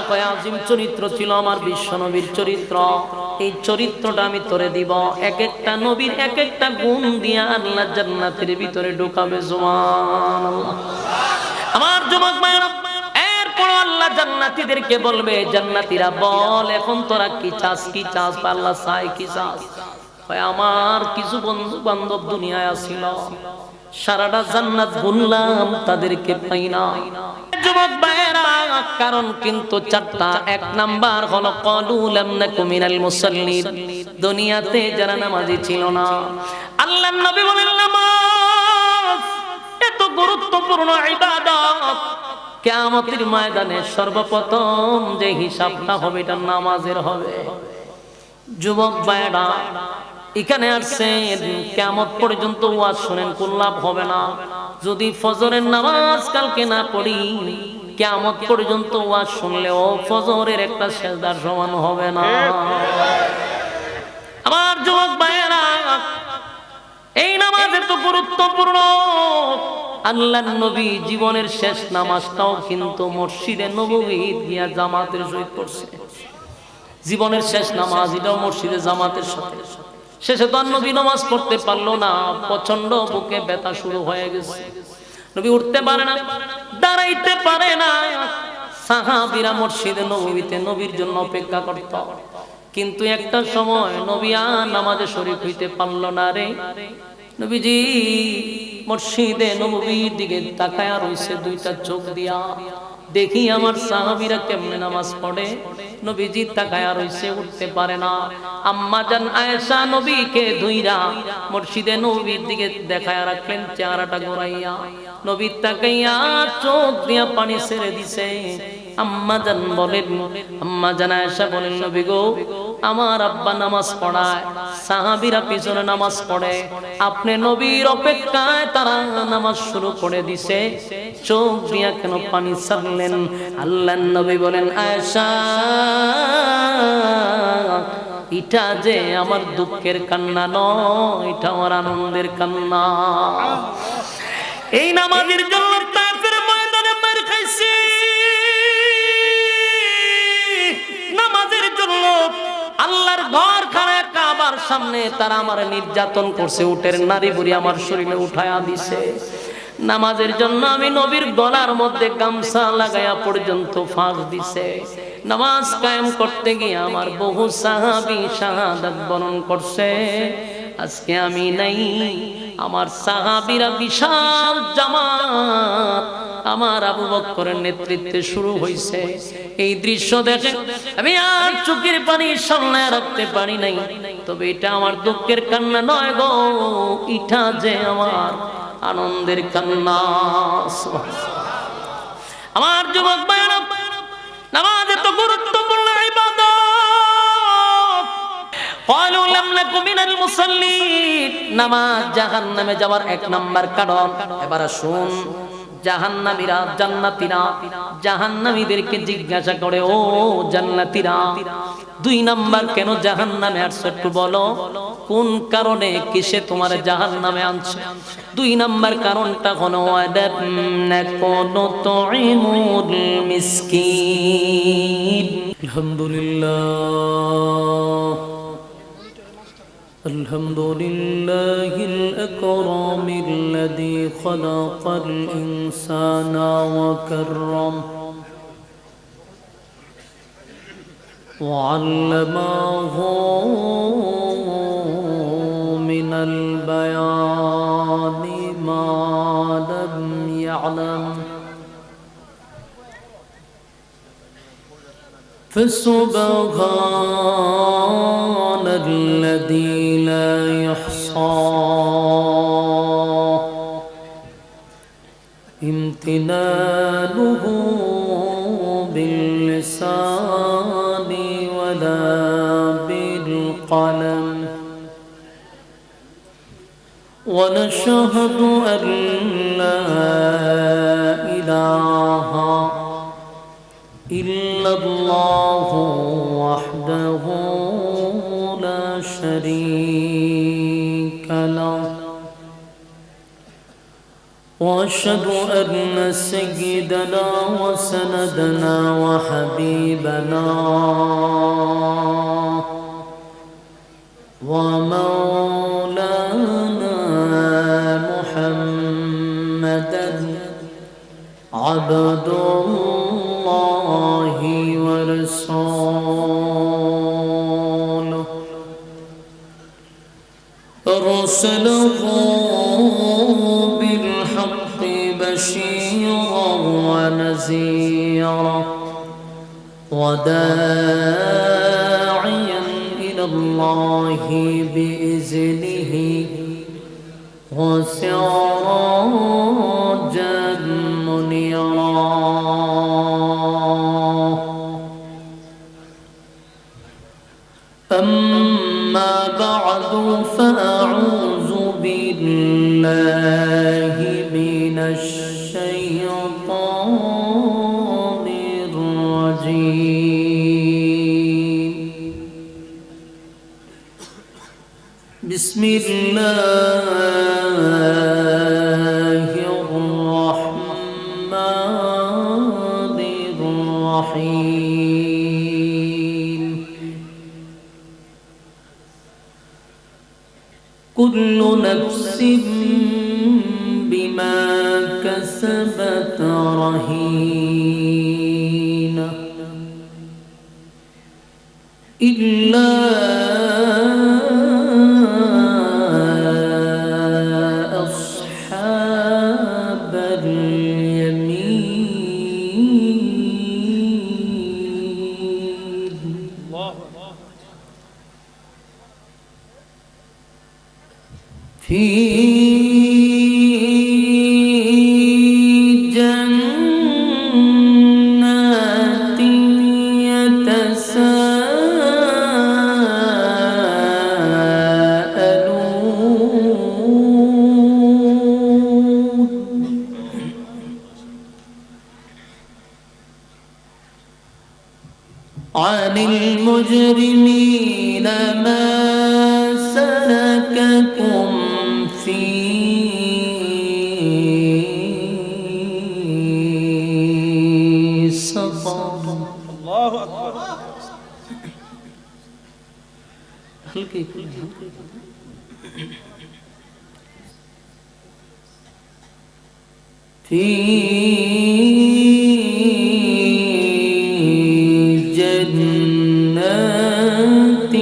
কয় আজিম চরিত্র ছিল আমার বিশ্বনবীর চরিত্র। এই চরিত্রটা আমি তোরে দিব। এক একটা নবীর এক একটা গুণ দিয়া আল্লাহ জান্নাতের ভিতরে ঢুকাবে। সুবহানাল্লাহ। আমার যুবক ভাইরা, এরপর আল্লাহ জান্নাতীদেরকে বলবে, জান্নাতীরা বল এখন তোরা কি চাস, কি চাস? আল্লাহ চাই কি চাস? কয় আমার কিছু বন্ধু বান্ধব দুনিয়ায় আসিল, সারাটা জান্নাত ঘুরলাম, তাদেরকে পাই না। যুবক ভাইরা, কারণ কিন্তু চারটা। এক নাম্বার হলো ক্বালু লাম নাকু মিনাল মুসাল্লিন, দুনিয়াতে যারা নামাজি ছিল না। আল্লাহর নবী বলেন নামাজ এত গুরুত্বপূর্ণ ইবাদত, কিয়ামতের ময়দানে সর্বপ্রথম যে হিসাবটা হবে এটা নামাজের হবে। যুবক ভাইরা, এখানে আসছেন কিয়ামত পর্যন্ত ওয়াজ শুনেন, কোন লাভ হবে না। যদি ফজরের নামাজ কালকে না পড়ি, কিয়ামত পর্যন্ত ওয়াজ শুনলেও ফজরের একটা সেজদার সমান হবে না। আমার যুবক ভাইয়েরা, এই নামাজ এত গুরুত্বপূর্ণ। আল্লাহর নবী জীবনের শেষ নামাজটাও কিন্তু মসজিদে নববী গিয়া জামাতের সহিত পড়ছে। জীবনের শেষ নামাজ এটাও মসজিদে জামাতের সাথে। শেষে তো নবী নামাজ পড়তে পারলো না, প্রচন্ড বুকে ব্যথা শুরু হয়ে গেছে। নবী উঠতে পারে না, দাঁড়াইতে পারে না। সাহাবীরা মসজিদে নববীতে নবীর জন্য অপেক্ষা করত। কিন্তু একটা সময় নবী আর নামাজে শরীক হইতে পারল না রে। নবীজি মসজিদে নববীর দিকে তাকায়া রইছে দুইটা চোখ দিয়া। দেখি আমার সাহাবীরা কেমনে নামাজ পড়ে। নবীজি তাকায়া রইছে, উঠতে পারে না। আম্মা জান আয়েশা নবীকে ধুইরা মসজিদে নবীর দিকে দেখায়া রাখলেন, চেহারাটা ঘোরাইয়া। নবী তাকাইয়া চোখ দিয়া পানি ছেড়ে দিছে। আম্মা জান বলেন, আম্মা জান আয়েশা বলেন, নবী গো, আমার আব্বা নামাজ পড়ায়, সাহাবীরা পিছনে নামাজ পড়ে, আপনি নবীর অপেক্ষায় তারা নামাজ শুরু করে দিছে, চোখ দিয়া কেন পানি ছাড়লেন? আল্লাহর নবী বলেন, আয়েশা, এটা যে আমার দুঃখের কান্না নয়, এটা আমার আনন্দের কান্না। এই নামাজের জন্য তায়েফের ময়দানে মার খাইছি, নামাজের জন্য আল্লাহর ঘর খানায় কাবার সামনে তারা আমার নির্যাতন করছে, উটের নারী বুড়ি আমার শরীরে উঠায়া দিছে। নামাজের জন্য আমি নবীর গলার মধ্যে গামছা লাগায়া পর্যন্ত ফাঁস দিছে। নামাজ কায়েম করতে গিয়ে আমার বহু সাহাবী শাহাদাত বরণ করছে। আজকে আমি নাই, আমার সাহাবীরা বিশাল জামাত আমার আবু বকরের নেতৃত্বে শুরু হয়েছে। এই দৃশ্য দেখে আমি আর চোখের পানি সামনে রাখতে পারি নাই। তবে এটা আমার দুঃখের কান্না নয় গো, এটা যে আমার আনন্দের কান্না। আমার যুবক ভাইরা, নামাজ এত গুরুত্বপূর্ণ ইবাদত। ক্বালু লাম নাকু মিনাল মুসাল্লিন, নামাজ জাহান্নামে যাওয়ার এক নাম্বার কারণ। এবার শুন, জাহান্নামীরা জান্নাতীরা জাহান্নামীদেরকে জিজ্ঞাসা করে, ও জান্নাতীরা, 2 নাম্বার কেন জাহান্নামে আসছো একটু বলো, কোন কারণে কিসে তোমার জাহান্নামে আনছে? 2 নাম্বার কারণটা হলো নাকুনু তুইমুল মিসকিন। আলহামদুলিল্লাহ, الحمد لله الأكرم الذي خلق الإنسان وكرم وعلمه من البيان ما لم يعلم فسبحان الذي لا يحصى امتنانه باللسان ولا بالقلم ونشهد أن لا إله إلا الله وحده لا شريك له وأشهد أن سيدنا وسندنا وحبيبنا ومولانا محمدا عبد الله ورسوله أرسله بالحق بشيرا ونذيرا وداعيا إلى الله بإذنه وسراجا منيرا أما بعد فأعوذ بالله من الشيطان الرجيم بسم الله الرحمن الرحيم كل نفس بما كسبت رهينة إلا أصحاب اليمين في جنات يتساءلون عن المجرمين ما سلككم في سقر الله أكبر हल्के في جنات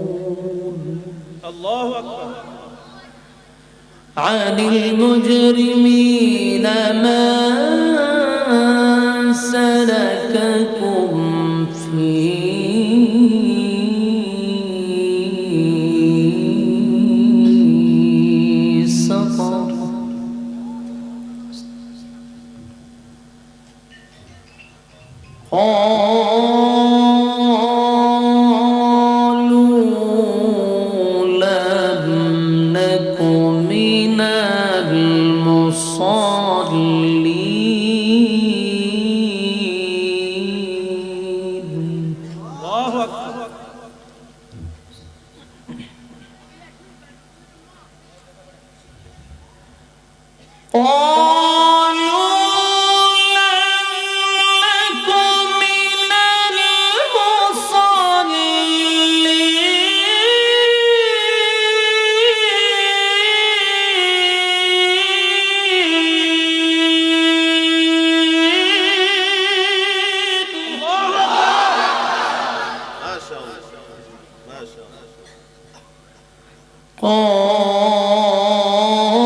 يتساءلون الله أكبر عن المجرمين ما سلككم في سقر قالوا لم نك من المصلين الله أكبر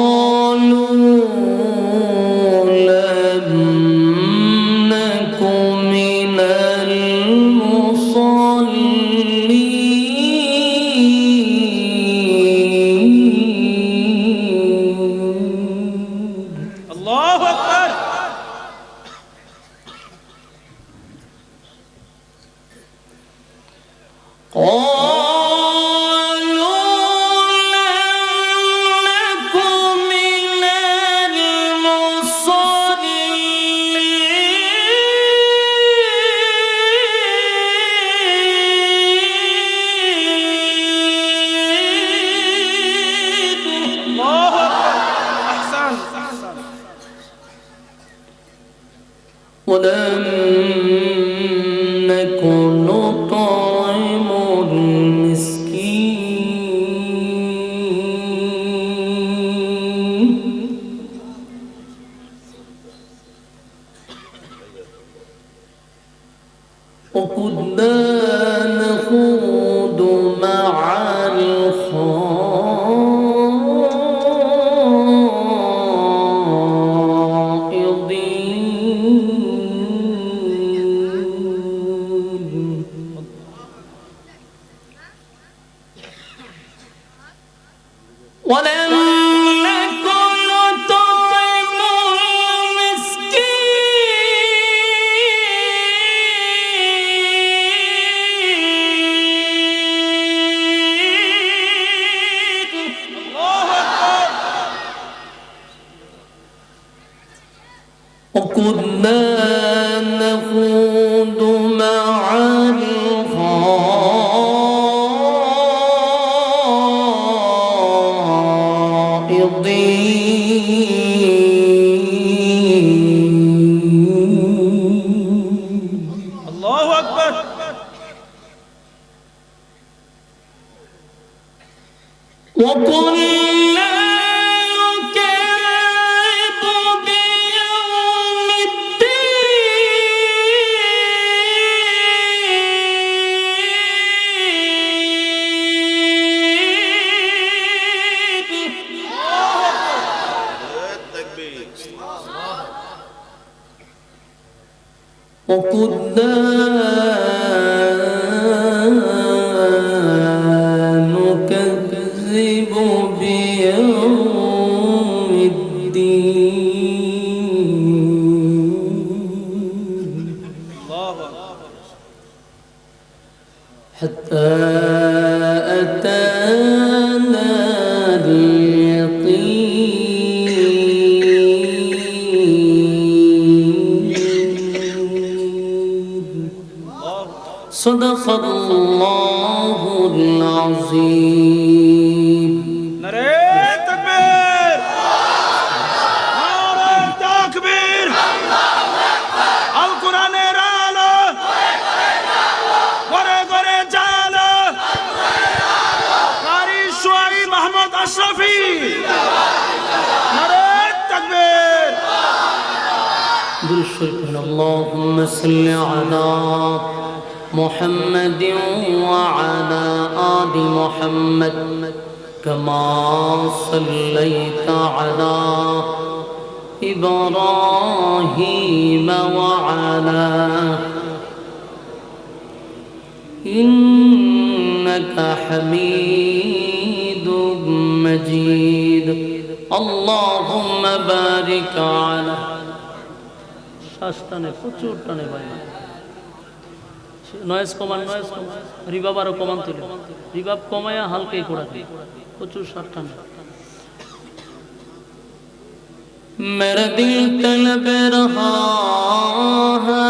قالوا ولم نكن نطعم المسكين وكنا نخوض مع الخائضين ولم نكن نطعم المسكين وكنا نخوض مع الخائضين الله أكبر. وكنا نكذب بيوم الدين التكبير. وكنا نكذب بيوم الدين الله أكبر. حتى أتانا اليقين صدق الله العظيم نعرہ تکبیر، نعرہ تکبیر، القرآن রালো, ঘরে ঘরে জালো, কারি সোহাইব আহমদ আশরাফি, নারে তাকবীর। بالشكر اللهم صل على محمد وعلى آل محمد كما صليت على إبراهيم وعلى إنك حميد مجيد اللهم بارك على শাস্তানে প্রচুর টানে ভাই নয়েজ কমান রিবাব আরো কমান তুলে রিবাব কমায়া হালকাই কোড়া দিই প্রচুর শাস টানে मेरा दिल तलब रहा है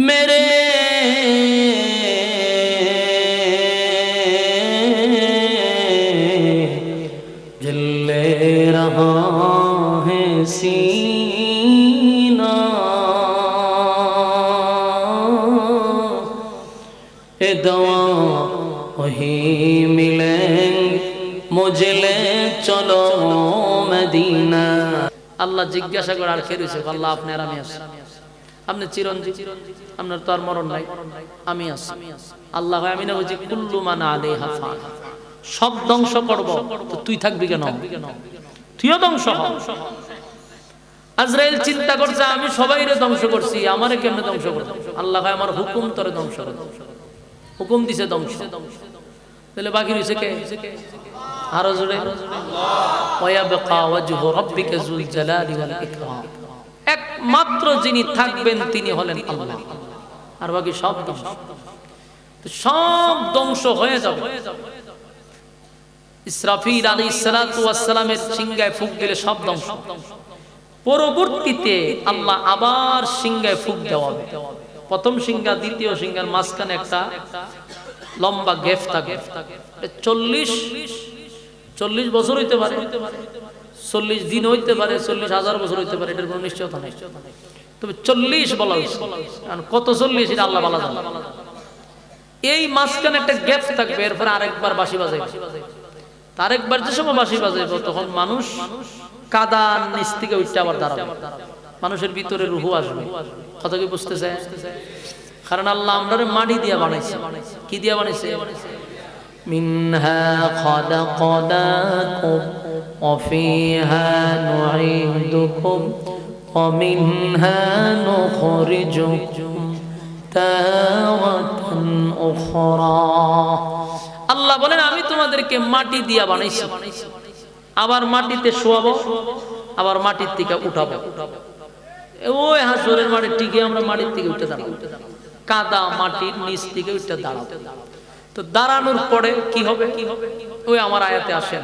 मेरे जले रहा है सीना ए दवा वही मिलेंगे मुझे ले चलो मदीना আল্লাহ জিজ্ঞাসা করে আর খেয়ে রয়েছে আল্লাহ আপনি আর আমি আছি আপনি চিরঞ্জীব আপনার তো আর মরণ নাই আমি আছি আল্লাহ আমি না বুঝি কুল্লু মান আলাইহা ফান সব ধ্বংস করব তো তুই থাকবি কেন তুইও ধ্বংস হ আজরাইল চিন্তা করছে আমি সবাইরে ধ্বংস করছি আমারে কেমনে ধ্বংস করব আল্লাহ আমার হুকুম তোরে ধ্বংস করে হুকুম দিছে ধ্বংস তাহলে বাকি রইছে কে আরো জোরে ওয়ায়াবকা ওয়াজহু রাব্বিকা যুল জালালি ওয়াল ইকরাম একমাত্র যিনি থাকবেন তিনি হলেন আল্লাহ আর বাকি সব ধ্বংস তো সব ধ্বংস হয়ে যাবে ইসরাফিল আলাইহিস সালাতু ওয়াস সালামের সিংহায় ফুঁক দিলে সব ধ্বংস পরবর্তীতে আল্লাহ আবার সিংহায় ফুঁক দেওয়াবে প্রথম সিংহা দ্বিতীয় সিংহার মাঝখানে একটা লম্বা গ্যাপ থাকে 40 বছর হইতে পারে 40 দিন হইতে পারে, 40,000 বছর হইতে পারে, এটার কোনো নিশ্চয়তা নেই। তবে 40 বলা হয়েছে, কারণ কত 40 এটা আল্লাহ ভালো জানে। এই মাঝখানে একটা গ্যাপ থাকবে, এরপর আরেকবার বাঁশি বাজাইবে। আরেকবার যে সময় বাঁশি বাজাইব তখন মানুষ কাদার নিচ থেকে উঠতে আবার দাঁড়াবে, মানুষের ভিতরে রূহ আসবে। কথা কি বুঝতেছে? কারণ আল্লাহ আমরারে মাটি দিয়া বানাইছে। কি দিয়া বানাইছে? মিনহা খালাকনাকুম ওয়া ফিহা নুঈদুকুম ওয়া মিনহা নুখরিজুকুম তাওয়াতান উখরা। আল্লাহ বলেন আমি তোমাদেরকে মাটি দিয়া বানাইছি, আবার মাটিতে শোয়াবো, আবার মাটির থেকে উঠাবো। ওই হাসরের মাটির টিকে আমরা মাটির থেকে উঠে দাঁড়াবো, কাদা মাটির নিচ থেকে উঠে দাঁড়াবো। তো দাঁড়ানোর পরে কি হবে? ওই আমার আয়াতে আসেন,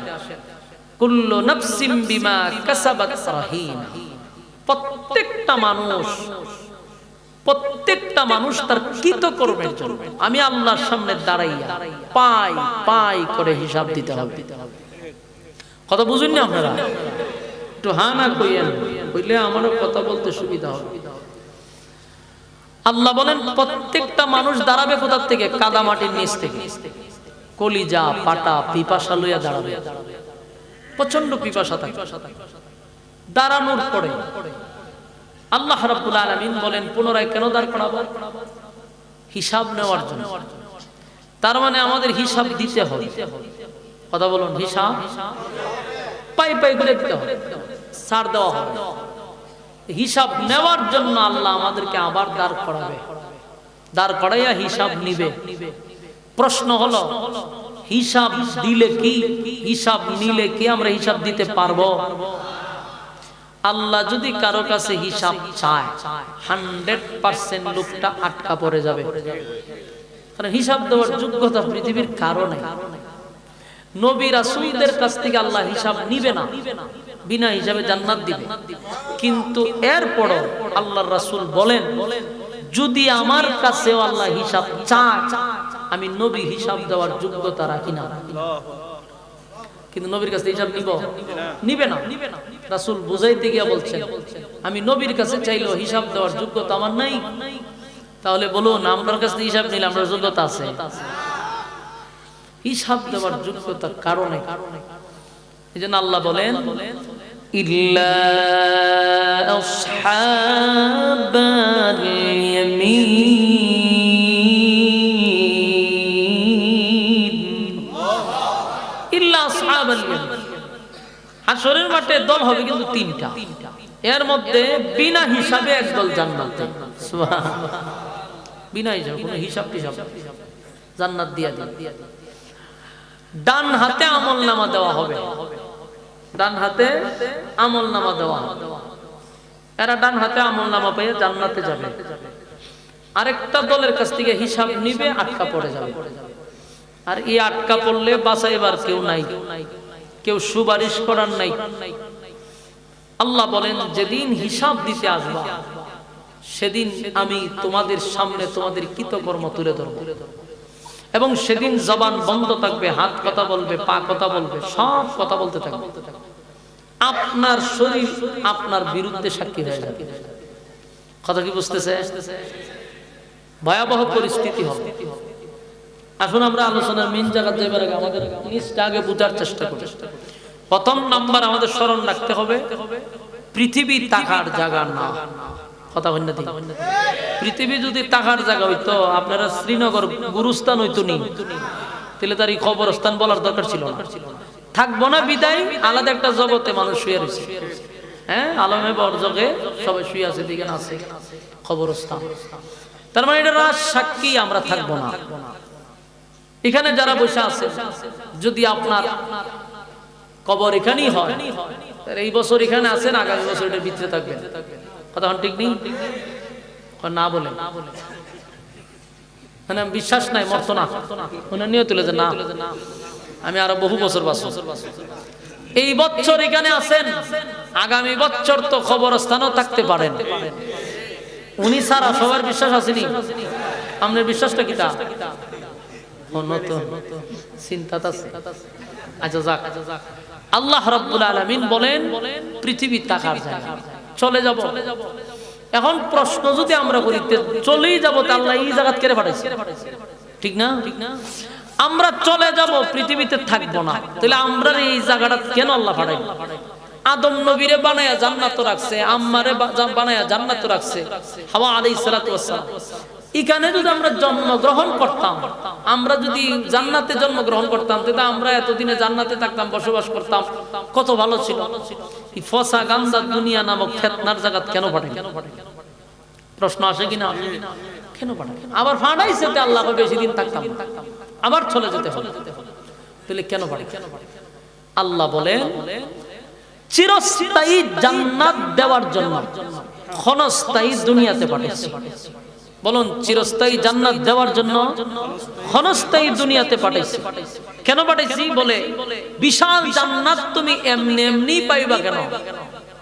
কুল্লু নাফসিম বিমা কাসাবাত রাহিনা। প্রত্যেকটা মানুষ তার কৃতকর্মের জন্য আমি আল্লাহর সামনে দাঁড়াইয়া পাই পাই করে হিসাব দিতে হবে। কথা বুঝুন না আপনারা? একটু হা না কইয়েন, কইলে আমারও কথা বলতে সুবিধা হবে। আল্লাহ বলেন প্রত্যেকটা মানুষ দাঁড়াবে কোথা থেকে? কাদা মাটির নিচ থেকে। কলিজা পাটা পিপাসা লইয়া দাঁড়াবে, প্রচন্ড পিপাসা থাকে। দাঁড়ানোর পরে আল্লাহ রাব্বুল আলামিন বলেন পুনরায় কেন দাঁড় করাবো? হিসাব নেওয়ার জন্য। তার মানে আমাদের হিসাব দিতে হবে। কথা বলুন, হিসাব পাই পাই করে দিতে হবে, ছাড় দেওয়া হবে। হিসাব নেওয়ার জন্য আল্লাহ আমাদেরকে আবার দাঁড় করাবে, দাঁড় করাইয়া হিসাব নিবে। প্রশ্ন হলো হিসাব দিলে কি, হিসাব নিলে কি আমরা হিসাব দিতে পারবো? আল্লাহ যদি কারো কাছে হিসাব চায় 100% লোকটা আটকা পড়ে যাবে, কারণ হিসাব দেওয়ার যোগ্যতা পৃথিবীর কারণে। নবী রাসূলদের কাছ থেকে আল্লাহ হিসাব নিবে না, বিনা হিসাবে জান্নাত দিবে। কিন্তু এরপরও আল্লাহর রাসূল বলেন যদি আমার কাছেও আল্লাহ হিসাব চায় আমি নবী হিসাব দেওয়ার যোগ্যতা রাখি না। কিন্তু নবীর কাছে হিসাব নিবে না। রাসূল বুঝাইতে গিয়া বলছেন আমি নবীর কাছে চাইলেও হিসাব দেওয়ার যোগ্যতা আমার নাই। তাহলে বলুন আমার কাছে হিসাব নিলে আমার যোগ্যতা আছে? হিসাব দেওয়ার যোগ্যতার কারণে এজন্য আল্লাহ বলেন ইল্লা আসহাবাল ইয়ামিন, ইল্লা আসহাবাল ইয়ামিন। হাশরের মাঠে দল হবে কিন্তু 3টা, এর মধ্যে বিনা হিসাবে একদল জান্নাতে। সুবহানাল্লাহ, বিনা হিসাবে, কোনো হিসাব জান্নাত দিয়া দিন। ডান হাতে আমলনামা দেওয়া হবে, ডান হাতে আমলনামা দেওয়া হবে। এরা ডান হাতে আমলনামা পেয়ে জান্নাতে যাবে। আরেকটা দলের কাছ থেকে হিসাব নিবে, আটকা পড়ে যাবে। আর এই আটকা পড়লে বাঁচাইবার কেউ নাই, কেউ সুপারিশ করার নাই। আল্লাহ বলেন যেদিন হিসাব দিতে আসবা সেদিন আমি তোমাদের সামনে তোমাদের কৃতকর্ম তুলে ধরব, এবং সেদিন জবান বন্ধ থাকবে, হাত কথা বলবে, পা কথা বলবে, সব কথা বলতে থাকবে। আপনার শরীর আপনার বিরুদ্ধে সাক্ষী হয়ে যাবে। কথা কি বুঝতেছে? ভয়াবহ পরিস্থিতি হবে। এখন আমরা আলোচনার মেইন জায়গা যাবার আগে আমাদের জিনিসটা আগে বোঝার চেষ্টা করি। প্রথম নাম্বার আমাদের স্মরণ রাখতে হবে পৃথিবী টাকার জায়গা না। কথা বলেন না? পৃথিবী যদি টাকার জায়গা হইতো আপনারা শ্রীনগর গুরুস্থান হইতো নি, তাহলে তার এই কবরস্থান বলার দরকার ছিল না। থাকবো না বিদায় আলাদা একটা জগতে মানুষ শুয়ে রয়েছে। হ্যাঁ, আলমে বরজগে সবাই শুয়ে আছে, দিকে আছে কবরস্থান। তার মানে এটা রাজ সাক্ষী আমরা থাকবো না। এখানে যারা বসে আছে যদি আপনার কবর এখানেই হয়, এই বছর এখানে আছেন, আগামী বছর এটার ভিতরে থাকবেন। কথা ঠিক নেই না বলে মানে বিশ্বাস নাই, মরতো না, ওনার নিয়ে তুলে যে না আমি আরো বহু বছর বাঁচব। এই বছর এখানে আছেন, আগামী বছর তো কবরস্থানও থাকতে পারেন। উনি ছাড়া সবার বিশ্বাস আসেনি। আপনার বিশ্বাসটা কি? তা চিন্তা আছে। আচ্ছা যাক, আল্লাহ রাব্বুল আলামিন বলেন পৃথিবী তাকার জায়গা, চলে যাব। এখন প্রশ্ন যদি আমরা করি চলেই যাব, তা আল্লাহ এই জায়গা কেড়ে পাঠাইছে, ঠিক না? আমরা চলে যাব, পৃথিবীতে থাকবো না, তাহলে আমরা এই জায়গাটা কেন আল্লাহ পাঠাইল? আদম নবীরে বানায়া জান্নাত রাখছে, আম্মারে বানায়া জান্নাত রাখছে, হাওয়া আলাইহিস সালাতু ওয়াস সালাম। এখানে যদি আমরা জন্মগ্রহণ করতাম, আমরা যদি জান্নাতে জন্মগ্রহণ করতাম, তাহলে আমরা এতদিনে জান্নাতে থাকতাম, বসবাস করতাম, কত ভালো ছিল। এই ফসা গান্দা দুনিয়া নামক ফিতনার জায়গা কেন পাঠাই? প্রশ্ন আসে কিনা? কেন পাঠাই? আবার ফাটাইছে তে আল্লাহ বেশি দিন থাকতাম, আবার চলে যেতে হবে, তাহলে কেন পাঠাই? আল্লাহ বলেন চিরস্থায়ী জান্নাত দেওয়ার জন্য ক্ষণস্থায়ী দুনিয়াতে পাঠাইছে। বলুন, চিরস্থায়ী জান্নাত দেওয়ার জন্য ক্ষণস্থায়ী দুনিয়াতে পাঠাইছে। কেন পাঠাইছি? বলে বিশাল জান্নাত তুমি এমনি এমনি পাইবা কেন?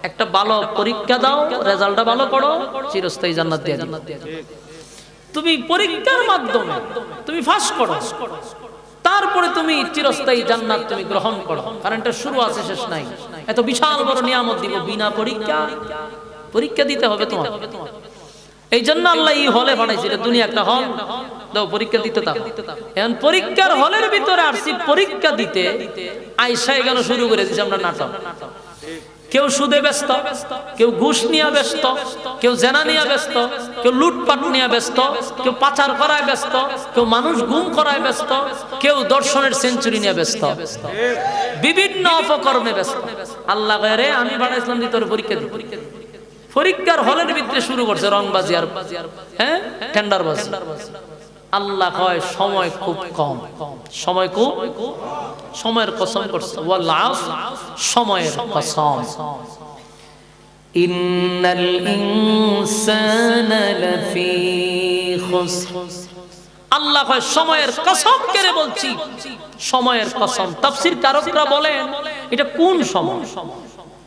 একটা ভালো পরীক্ষা দাও, রেজাল্টটা ভালো করো, চিরস্থায়ী জান্নাত দিয়ে দিই। তুমি পরীক্ষার মাধ্যমে তুমি পাস করো, তারপরে তুমি চিরস্থায়ী জান্নাত তুমি গ্রহণ করো, কারণ এটা শুরু আছে শেষ নাই। এত বিশাল বড় নিয়ামত দিব বিনা পরীক্ষা দিতে হবে তোমার। এই জন্য আল্লাহ এই হলে পাঠাইছে, দুনিয়া একটা হল, দাও পরীক্ষা দিতে দাও। এখন পরীক্ষার হলের ভিতরে আসছি পরীক্ষা দিতে, আইসা এখানে শুরু করে দিয়েছে আমরা নাটক। কেউ সুদে ব্যস্ত, কেউ ঘুষ নিয়ে ব্যস্ত, কেউ জেনা নিয়ে ব্যস্ত, কেউ লুটপাট নিয়ে ব্যস্ত, কেউ পাচার করায় ব্যস্ত, কেউ মানুষ গুম করায় ব্যস্ত, কেউ দর্শনের সেঞ্চুরি নিয়ে ব্যস্ত, বিভিন্ন অপকর্মে ব্যস্ত। আল্লাহ রে আমি বানাইছিলাম দি তোর পরীক্ষা দি। পরীক্ষার হলের ভিতরে শুরু করছে রংবাজি আর হ্যাঁ টেন্ডারবাজি। আল্লাহ কয় সময় খুব কম, সময় খুব, সময়ের কসম করছে, ওয়াল আসর, সময়ের কসম। ইন্নাল ইনসানা লাফি খুসর। আল্লাহ কয় সময়ের কসম করে বলছি, সময়ের কসম। তাফসীর কারকরা বলেন এটা কোন সময়,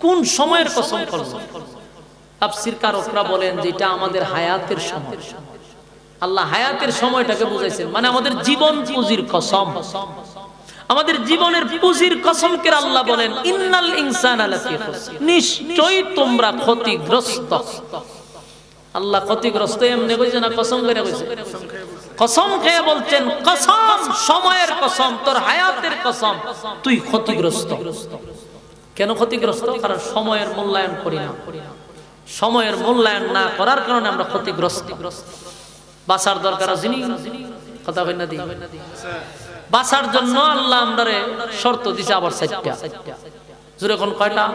কোন সময়ের কসম করছে? তাফসীর কারকরা বলেন যে এটা আমাদের হায়াতের সময়। আল্লাহ হায়াতের সময়টাকে বুঝাইছেন, মানে আমাদের জীবন পুঁজির কসম, আমাদের জীবনের পুঁজির কসম করে আল্লাহ বলেন ইন্নাল ইনসানা লাফি খুসর, নিশ্চয়ই তোমরা ক্ষতিগ্রস্ত। আল্লাহ ক্ষতিগ্রস্ত এমনি কইছে না, কসম করে কইছে। কসম খেয়ে বলছেন, কসম, সময়ের কসম, তোর হায়াতের কসম, তুই ক্ষতিগ্রস্ত। কেন ক্ষতিগ্রস্ত? কারণ সময়ের মূল্যায়ন করি না। সময়ের মূল্যায়ন না করার কারণে আমরা ক্ষতিগ্রস্ত। বাঁচার দরকার আছে নি? কথা বলেন না দি। বাঁচার জন্য আল্লাহ আমরারে শর্ত দিছে, আবার 4টা। জোরে কোন কয়টা?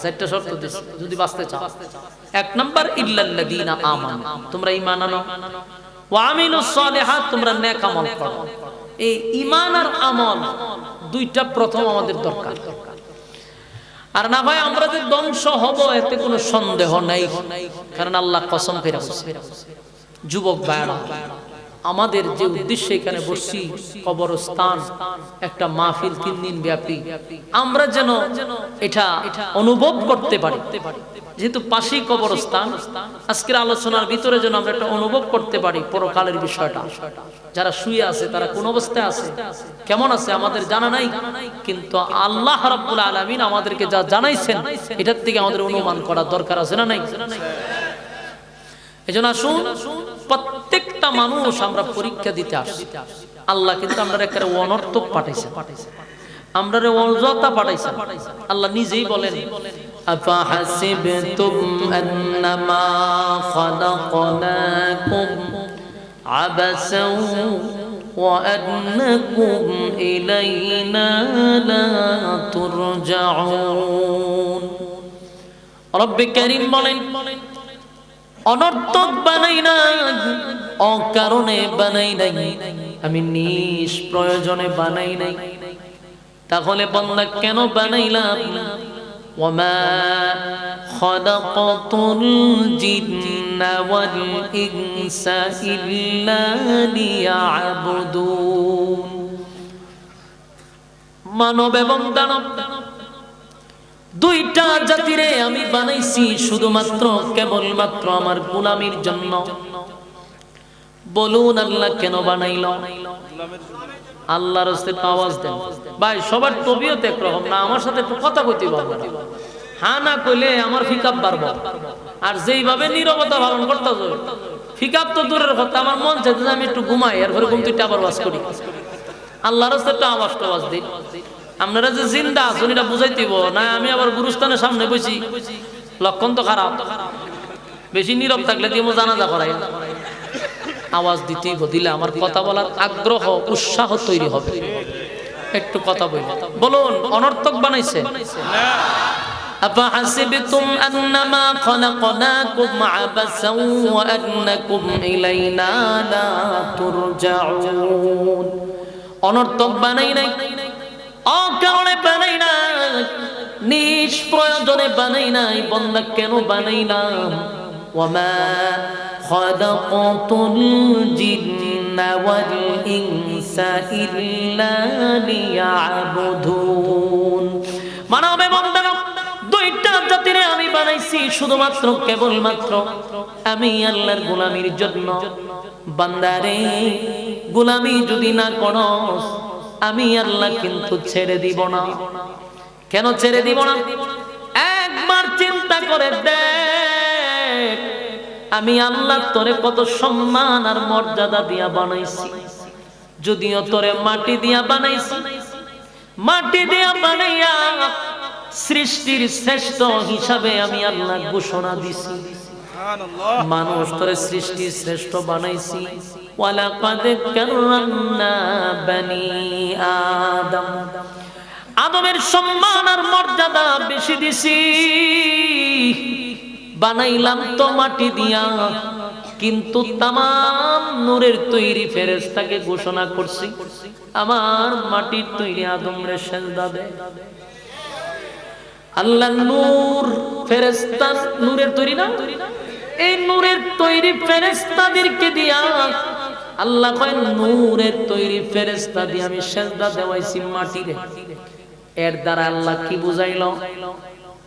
4টা শর্ত দিছে যদি বাঁচতে চাও। 1 নাম্বার ইল্লাল্লাযীনা আমানু, তোমরা ঈমান আনো, ওয়া আমিলুস সালিহাত, তোমরা নেক আমল করো। এই ঈমান আর আমল দুইটা প্রথম আমাদের দরকার। আর না ভাই আমরা যে ধ্বংস হব এতে কোনো সন্দেহ নাই, কারণ আল্লাহ কসম করে বলছে। যুবক ভাইরা, আমাদের যে উদ্দেশ্যে এখানে বসছি, কবরস্থান একটা মাহফিল 3 দিন ব্যাপী, আমরা যেন এটা অনুভব করতে পারি, যেহেতু পাশেই কবরস্থান। আজকের আলোচনার ভিতরে যেন আমরা একটা অনুভব করতে পারি পরকালের বিষয়টা। যারা শুয়ে আছে তারা কোন অবস্থায় আছে, কেমন আছে আমাদের জানা নাই, কিন্তু আল্লাহ রাব্বুল আলামিন আমাদেরকে যা জানাইছেন এটার থেকে আমাদের অনুমান করার দরকার আছে না নাই? এজন্য আসুন, প্রত্যেকটা মানুষ আমরা পরীক্ষা দিতে আসি। আল্লাহ কিন্তু আমরা একটা অনর্থক পাঠাইছে, আমরা অযথা পাঠাইছে। আল্লাহ নিজেই বলেন আফা হাসিবতুম আন্নামা খালাকনাকুম আবাসাও ওয়া আন্নাকুম ইলাইনা লা তুরজাউন। রব্বে কারীম বলেন অনর্থক বানাই নাই, অকারণে বানাই নাই, আমি নিষ্প্রয়োজনে বানাই নাই। তাহলে বান্দা কেন বানাইলাম? ওয়ামা খালাকাতুল জিন্না ওয়াল ইনসা ইল্লা লিয়াবুদুন। মানব এবং দানব দুইটা জাতিরে আমি বানাইছি শুধুমাত্র কেবলমাত্র আমার গোলামির জন্য। বলুন আল্লাহ কেন বানাইলো? আল্লাহর রাস্তে আওয়াজ দেন ভাই। সবার তবিয়ত একরকম না, আমার সাথে একটু কথা কইতে পারবো না। হ্যাঁ না কইলে আমার ফিকাপ বাড়বো। আর যেইভাবে নীরবতা পালন করতে হবে, ফিকাপ তো দূরের কথা, আমার মন চাইতে যে আমি একটু ঘুমাই, এরপরে ঘুম থেকে আবার ওয়াজ করি। আল্লাহর রাস্তে একটা আওয়াজ টাওয়াজ দিই। আপনারা যে জিন্দা আছেন এটা বুঝাইতেইব না। আমি আবার গুরুস্থানের সামনে বসি, লক্ষণ তো খারাপ। বেশি নীরব থাকলে দিয়ে জানাজা করাই। আওয়াজ দিতেই দিলে আমার কথা বলার আগ্রহ উৎসাহ তৈরি হবে। একটু কথা বলি, বলুন অনর্থক বানাইছে? أفحسبتم أنما خلقناكم عبثا وأنكم إلينا لا ترجعون। অনর্থক বানাই নাই, অকারণে বানাই নাই, নিষ্প্রয়োজনে বানাই নাই। বান্দা কেন বানাইলাম? ওয়ামা খালাকাতুল জিন্না ওয়াল ইনসা ইল্লা লিয়াবুদুন। মানবে বান্দা দুইটা জাতিরে আমি বানাইছি শুধুমাত্র কেবলমাত্র আমি আল্লাহর গোলামির জন্য। বান্দারে গোলামি যদি না করস আমি আল্লাহ কিন্তু ছেড়ে দিব না। কেন ছেড়ে দিব না? একবার চিন্তা করে দেখ, আমি আল্লাহ তোরে কত সম্মান আর মর্যাদা দিয়া বানাইছি। যদিও তোরে মাটি দিয়া বানাইছি, মাটি দিয়া বানাইয়া সৃষ্টির শ্রেষ্ঠ হিসাবে আমি আল্লাহ ঘোষণা দিছি। মানুষ তোরে সৃষ্টির শ্রেষ্ঠ বানাইছি। ওয়ালাকাদ কাররামনা বানি আদম, আদমের সম্মান আর মর্যাদা বেশি দিছি। বানাইলাম তো মাটি দিয়া, কিন্তু তামাম নূরের তৈরি ফেরেশতাকে ঘোষণা করছি আমার মাটির তৈরি আদমরে সিজদা দে। আল্লাহ নূর ফেরেশতা নূরের তৈরি না, এই নূরের তৈরি ফেরেশতাদেরকে দিয়া আল্লাহ কয় নূরের তৈরি ফেরেশতা দিয়ে আমি সিজদা দেওয়াইছি মাটিরে। এর দ্বারা আল্লাহ কি বুঝাইলো?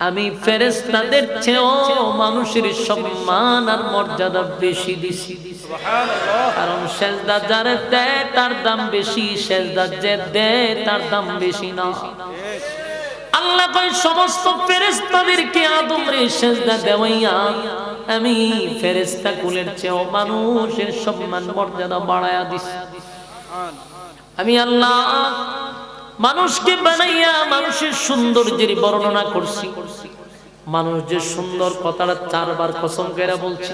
আমি ফেরেশতাদের চেয়েও মানুষের সম্মান আর মর্যাদা বেশি দিছি। সুবহানাল্লাহ। কারণ সিজদা যারে দেয় তার দাম বেশি, সিজদা যে দেয় তার দাম বেশি না। আল্লাহ কয় সমস্ত ফেরেশতাদেরকে আদমরে সিজদা দেওয়াইয়া আমি ফেরেশতা কুলের চেয়েও মানুষের সম্মান মর্যাদা বাড়ায়া দিছি। আমি আল্লাহ মানুষকে বানাইয়া মানুষের সৌন্দর্যের বর্ণনা করছি। মানুষ যে সুন্দর কথাটা 4 বার কসম করে বলছে,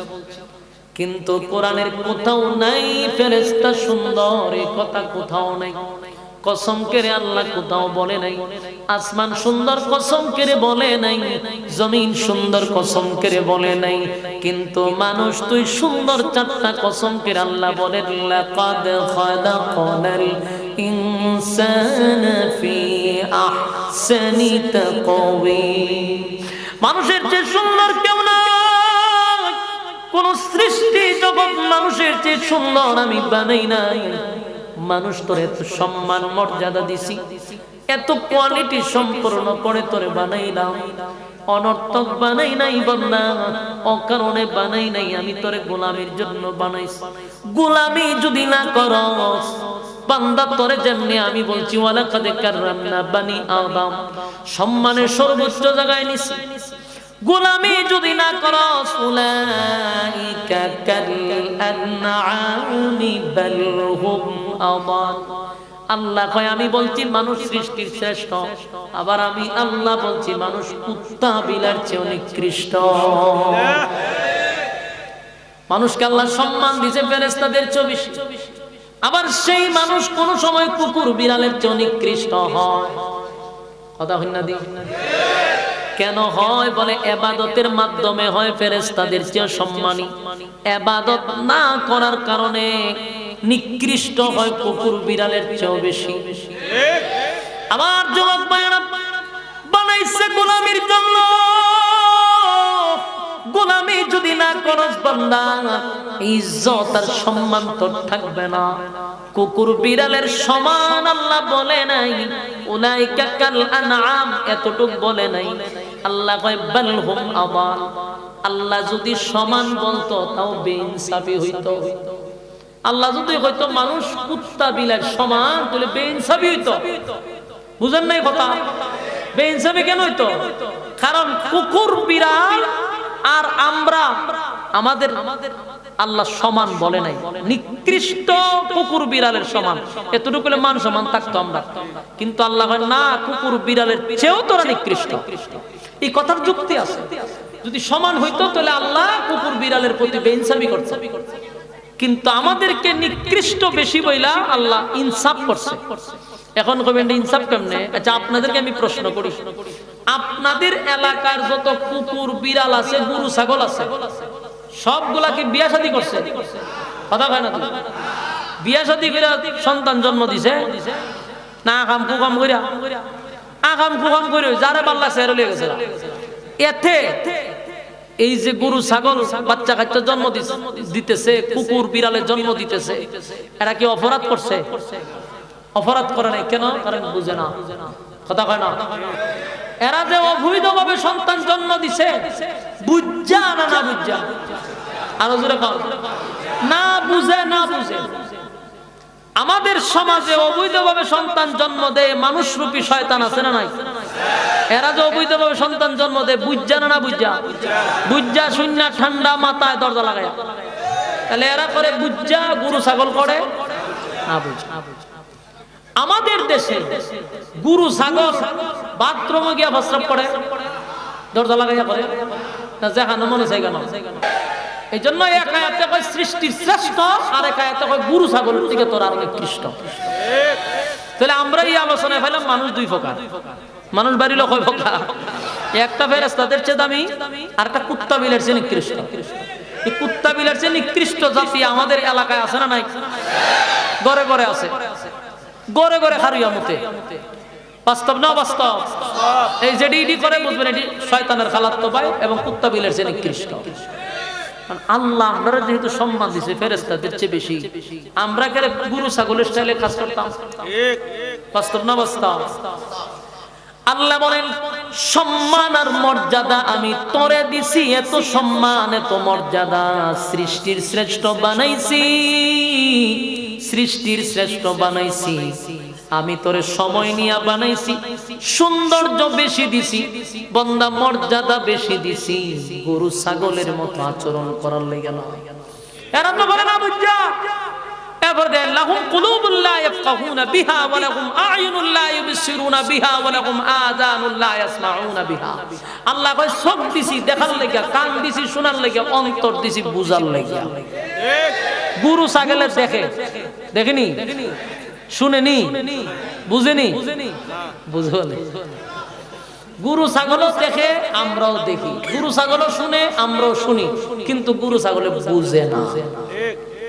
কিন্তু কোরআনের কোথাও নাই ফেরেশতা সুন্দর, এই কথা কোথাও নাই। কসম করে আল্লাহ কোথাও বলে নাই। আসমান সুন্দর কসম করে বলে নাই, জমিন সুন্দর কসম করে বলে নাই, কিন্তু মানুষ তুই সুন্দর 4টা কসম করে আল্লাহ বলে লাকাদ খালাকনাল ইনসানা ফি আহসানি তাকওয়িম। মানুষের চেয়ে সুন্দর কেউ নাই, কোন সৃষ্টি জগৎ মানুষের চেয়ে সুন্দর আমি বানাই নাই। মানুষ তোর এত সম্মান মর্যাদা দিছি, এত কোয়ালিটি সম্পূর্ণ করে তোরে বানাইলাম। অনর্থক বানাই নাই বান্দা, অকারণে বানাই নাই। আমি তোরে গোলামির জন্য বানাইছি। গোলামি যদি না করস বান্দা তোরে যেমনি আমি বলছি ওয়ালাকাদ কাররামনা বানি আদম, সম্মানের সর্বোচ্চ জায়গায় নিছি। গোলামি যদি না করস উলাইকা কাল আনআমি বাল হুম আদাল। আল্লাহ কয় আমি বলছি মানুষ সৃষ্টির শ্রেষ্ঠ, আবার আমি আল্লাহ বলছি মানুষ কুত্তা বিলার চেয়ে নিকৃষ্ট। মানুষকে আল্লাহ সম্মান দিয়েছে ফেরেশতাদের চেয়ে বেশি, আবার সেই মানুষ কোন সময় কুকুর বিড়ালের চেয়ে নিকৃষ্ট হয়। কথা হই না দি? কেন হয় বলে ইবাদতের মাধ্যমে হয় ফেরেশতাদের চেয়ে সম্মানী, ইবাদত না করার কারণে নিকৃষ্ট হয় কুকুর বিড়ালের চেয়ে বেশি। আমার যুবক ভাইরা বানাইছে গোলামির জন্য। গোলামি যদি না করস বান্দা ইজ্জত আর সম্মান তোর থাকবে না। কুকুর বিড়ালের সমান আল্লাহ বলে নাই, উলাইকা কাল আনআম এতটুক বলে নাই। আল্লাহ কয় বাল হুম আদাল। আল্লাহ যদি সমান বলতো তাও বেইনসাফি হইতো। আল্লাহ যদি হয়তো মানুষ কুত্তা বিলার সমান তাহলে বেইনসাফি হইতো। বুঝেন নাই কথা? বেইনসাফি কেন হইতো? কারণ কুকুর বিড়াল আর আমরা আমাদের আল্লাহ সমান বলে নাই, নিকৃষ্ট কুকুর বিড়ালের সমান, এতটুকু মান সমান থাকতো আমরা। কিন্তু আল্লাহ কয় না, কুকুর বিড়ালের চেয়েও তোরা নিকৃষ্ট। এই কথার যুক্তি আছে। যদি সমান হইতো তাহলে আল্লাহ কুকুর বিড়ালের প্রতি বেইনসাফি করছে, কিন্তু আমাদেরকে নিকৃষ্ট বেশি বইলা আল্লাহ ইনসাফ করছে। এখন কবেন ইনসাফ কেমনে? আচ্ছা, আপনাদেরকে আমি প্রশ্ন করি, আপনাদের এলাকার যত কুকুর বিড়াল আছে, গরু ছাগল আছে, সবগুলাকে বিয়া শাদী করছে? কথা কয় না তো? বিয়া শাদী করে সন্তান জন্ম দিছে না? আকাম কুকাম কইরা, আকাম কুকাম করে যারে পাল্লা সেরে লিয়ে গেছে। এতে এই যে গরু ছাগল বাচ্চা কাচ্চা জন্ম দিতেছে, কুকুর বিড়ালের জন্ম দিতেছে, এরা কি অপরাধ করছে? অপরাধ করে নাই। কেন? কারণ বুঝে না। কথা কয় না? এরা যে অবৈধভাবে সন্তান জন্ম দিছে, বুঝা না না বুঝা? আরো জোরে কও। না বুঝে, না বুঝে। আমাদের সমাজে অবৈধভাবে সন্তান জন্ম দেয় মানুষরূপী শয়তান আছে না নাই? এরা যে অবৈধভাবে সন্তান জন্ম দেয়, বুঝা না না বুঝা? বুঝা শূন্য ঠান্ডা মাথায় দরজা লাগায়। তাহলে এরা করে বুঝা, গরু ছাগল করে না বুঝা। আমাদের দেশে গরু ছাগল বাথরুমে গিয়া প্রস্রাব করে, দরজা লাগাইয়া করে না? যেখানে মনে চাই কেন? এই জন্য এক আয়াতে কয় সৃষ্টির শ্রেষ্ঠ, আর এক আয়াতে কয় গরু ছাগলের থেকে তোর আরো নিকৃষ্ট। তাহলে আমরা এই আলোচনায় পেলাম মানুষ দুই প্রকার। মানুষ বাড়িল কয় প্রকার? একটা ফেরেশতাদের চেয়ে দামি, আর একটা কুত্তা বিলের চেয়ে নিকৃষ্ট। এই কুত্তা বিলের চেয়ে নিকৃষ্ট জাতি আমাদের এলাকায় আছে না নাই? ঘরে ঘরে আছে, ঘরে ঘরে খারিয়া মুতে। বাস্তব না বাস্তব? এই যে ডিডি করে বুঝবেন এটি শয়তানের খালাতো ভাই এবং কুত্তা বিলের চেয়ে নিকৃষ্ট। আল্লাহ আমরা যেহেতু সম্মান দিছে ফেরেশতাদের চেয়ে বেশি, আমরা কেন গরু ছাগলের স্টাইলে কাজ করতাম? বাস্তব না বাস্তব? আল্লাহ বলেন সম্মান আর মর্যাদা আমি তোরে দিছি, এত সম্মান এত মর্যাদা, সৃষ্টির শ্রেষ্ঠ বানাইছি, সৃষ্টির শ্রেষ্ঠ বানাইছি আমি, তোরে সময় নিয়ে বানাইছি, সৌন্দর্য বেশি দিছি, বন্দা মর্যাদা বেশি দিছি, গরু ছাগলের মতো আচরণ করার লেগে না। এরা তো বলে না বুঝা। এরপর দেন লাহুম কুলুবুল লা ইয়াফকাহুনা বিহা ওয়া লাহুম আ'য়ুনুল লা ইউবসিরুনা বিহা ওয়া লাহুম আযানুল লা ইয়াসমাউনা বিহা। আল্লাহ কয় চোখ দিছি দেখার লাগা, কান দিছি শোনার লাগা, অন্তর দিছি বুঝার লাগা। গরু ছাগলের দেখে, দেখেনি, শুনেনি, বুঝেনি, বুঝবনি। গরু ছাগলও দেখে, আমরাও দেখি, গরু ছাগলও শুনে, আমরাও শুনি, কিন্তু গরু ছাগলে বুঝে না,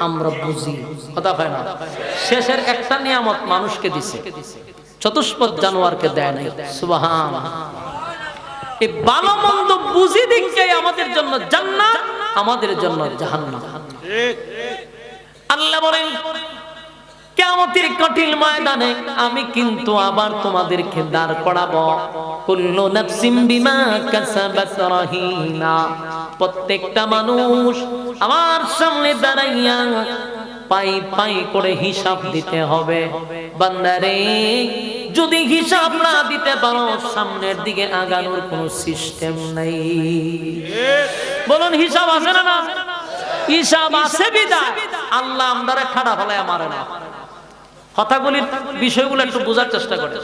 আমরা বুঝি। কথা হয় না? শেষের একটা নিয়ামত মানুষকে দিছে, চতুষ্পদ জানোয়ারকে দেয় নাই। সুবহানাল্লাহ। এই ভালো মন্দ বুঝি দিকে আমাদের জন্য জান্নাত, আমাদের জন্য জাহান্নাম। আল্লাহ বলেন কিয়ামতের কঠিন ময়দানে আমি কিন্তু আবার তোমাদেরকে দাঁড় করাবো। কুল্লু নাফসিন বিমা কাসাবাত রাহিনা। প্রত্যেকটা মানুষ আমার সামনে দাঁড়াইয়া পাই পাই করে হিসাব দিতে হবে। বান্দারে যদি হিসাব না দিতে পারো, সামনের দিকে আগানোর কোনো সিস্টেম নাই। বলুন হিসাব আছে না না? হিসাব আছে বিদায় আল্লাহ আমদারে ঠাড়া ফেলায় মারে না। কথাগুলির বিষয়গুলো একটু বোঝার চেষ্টা করে।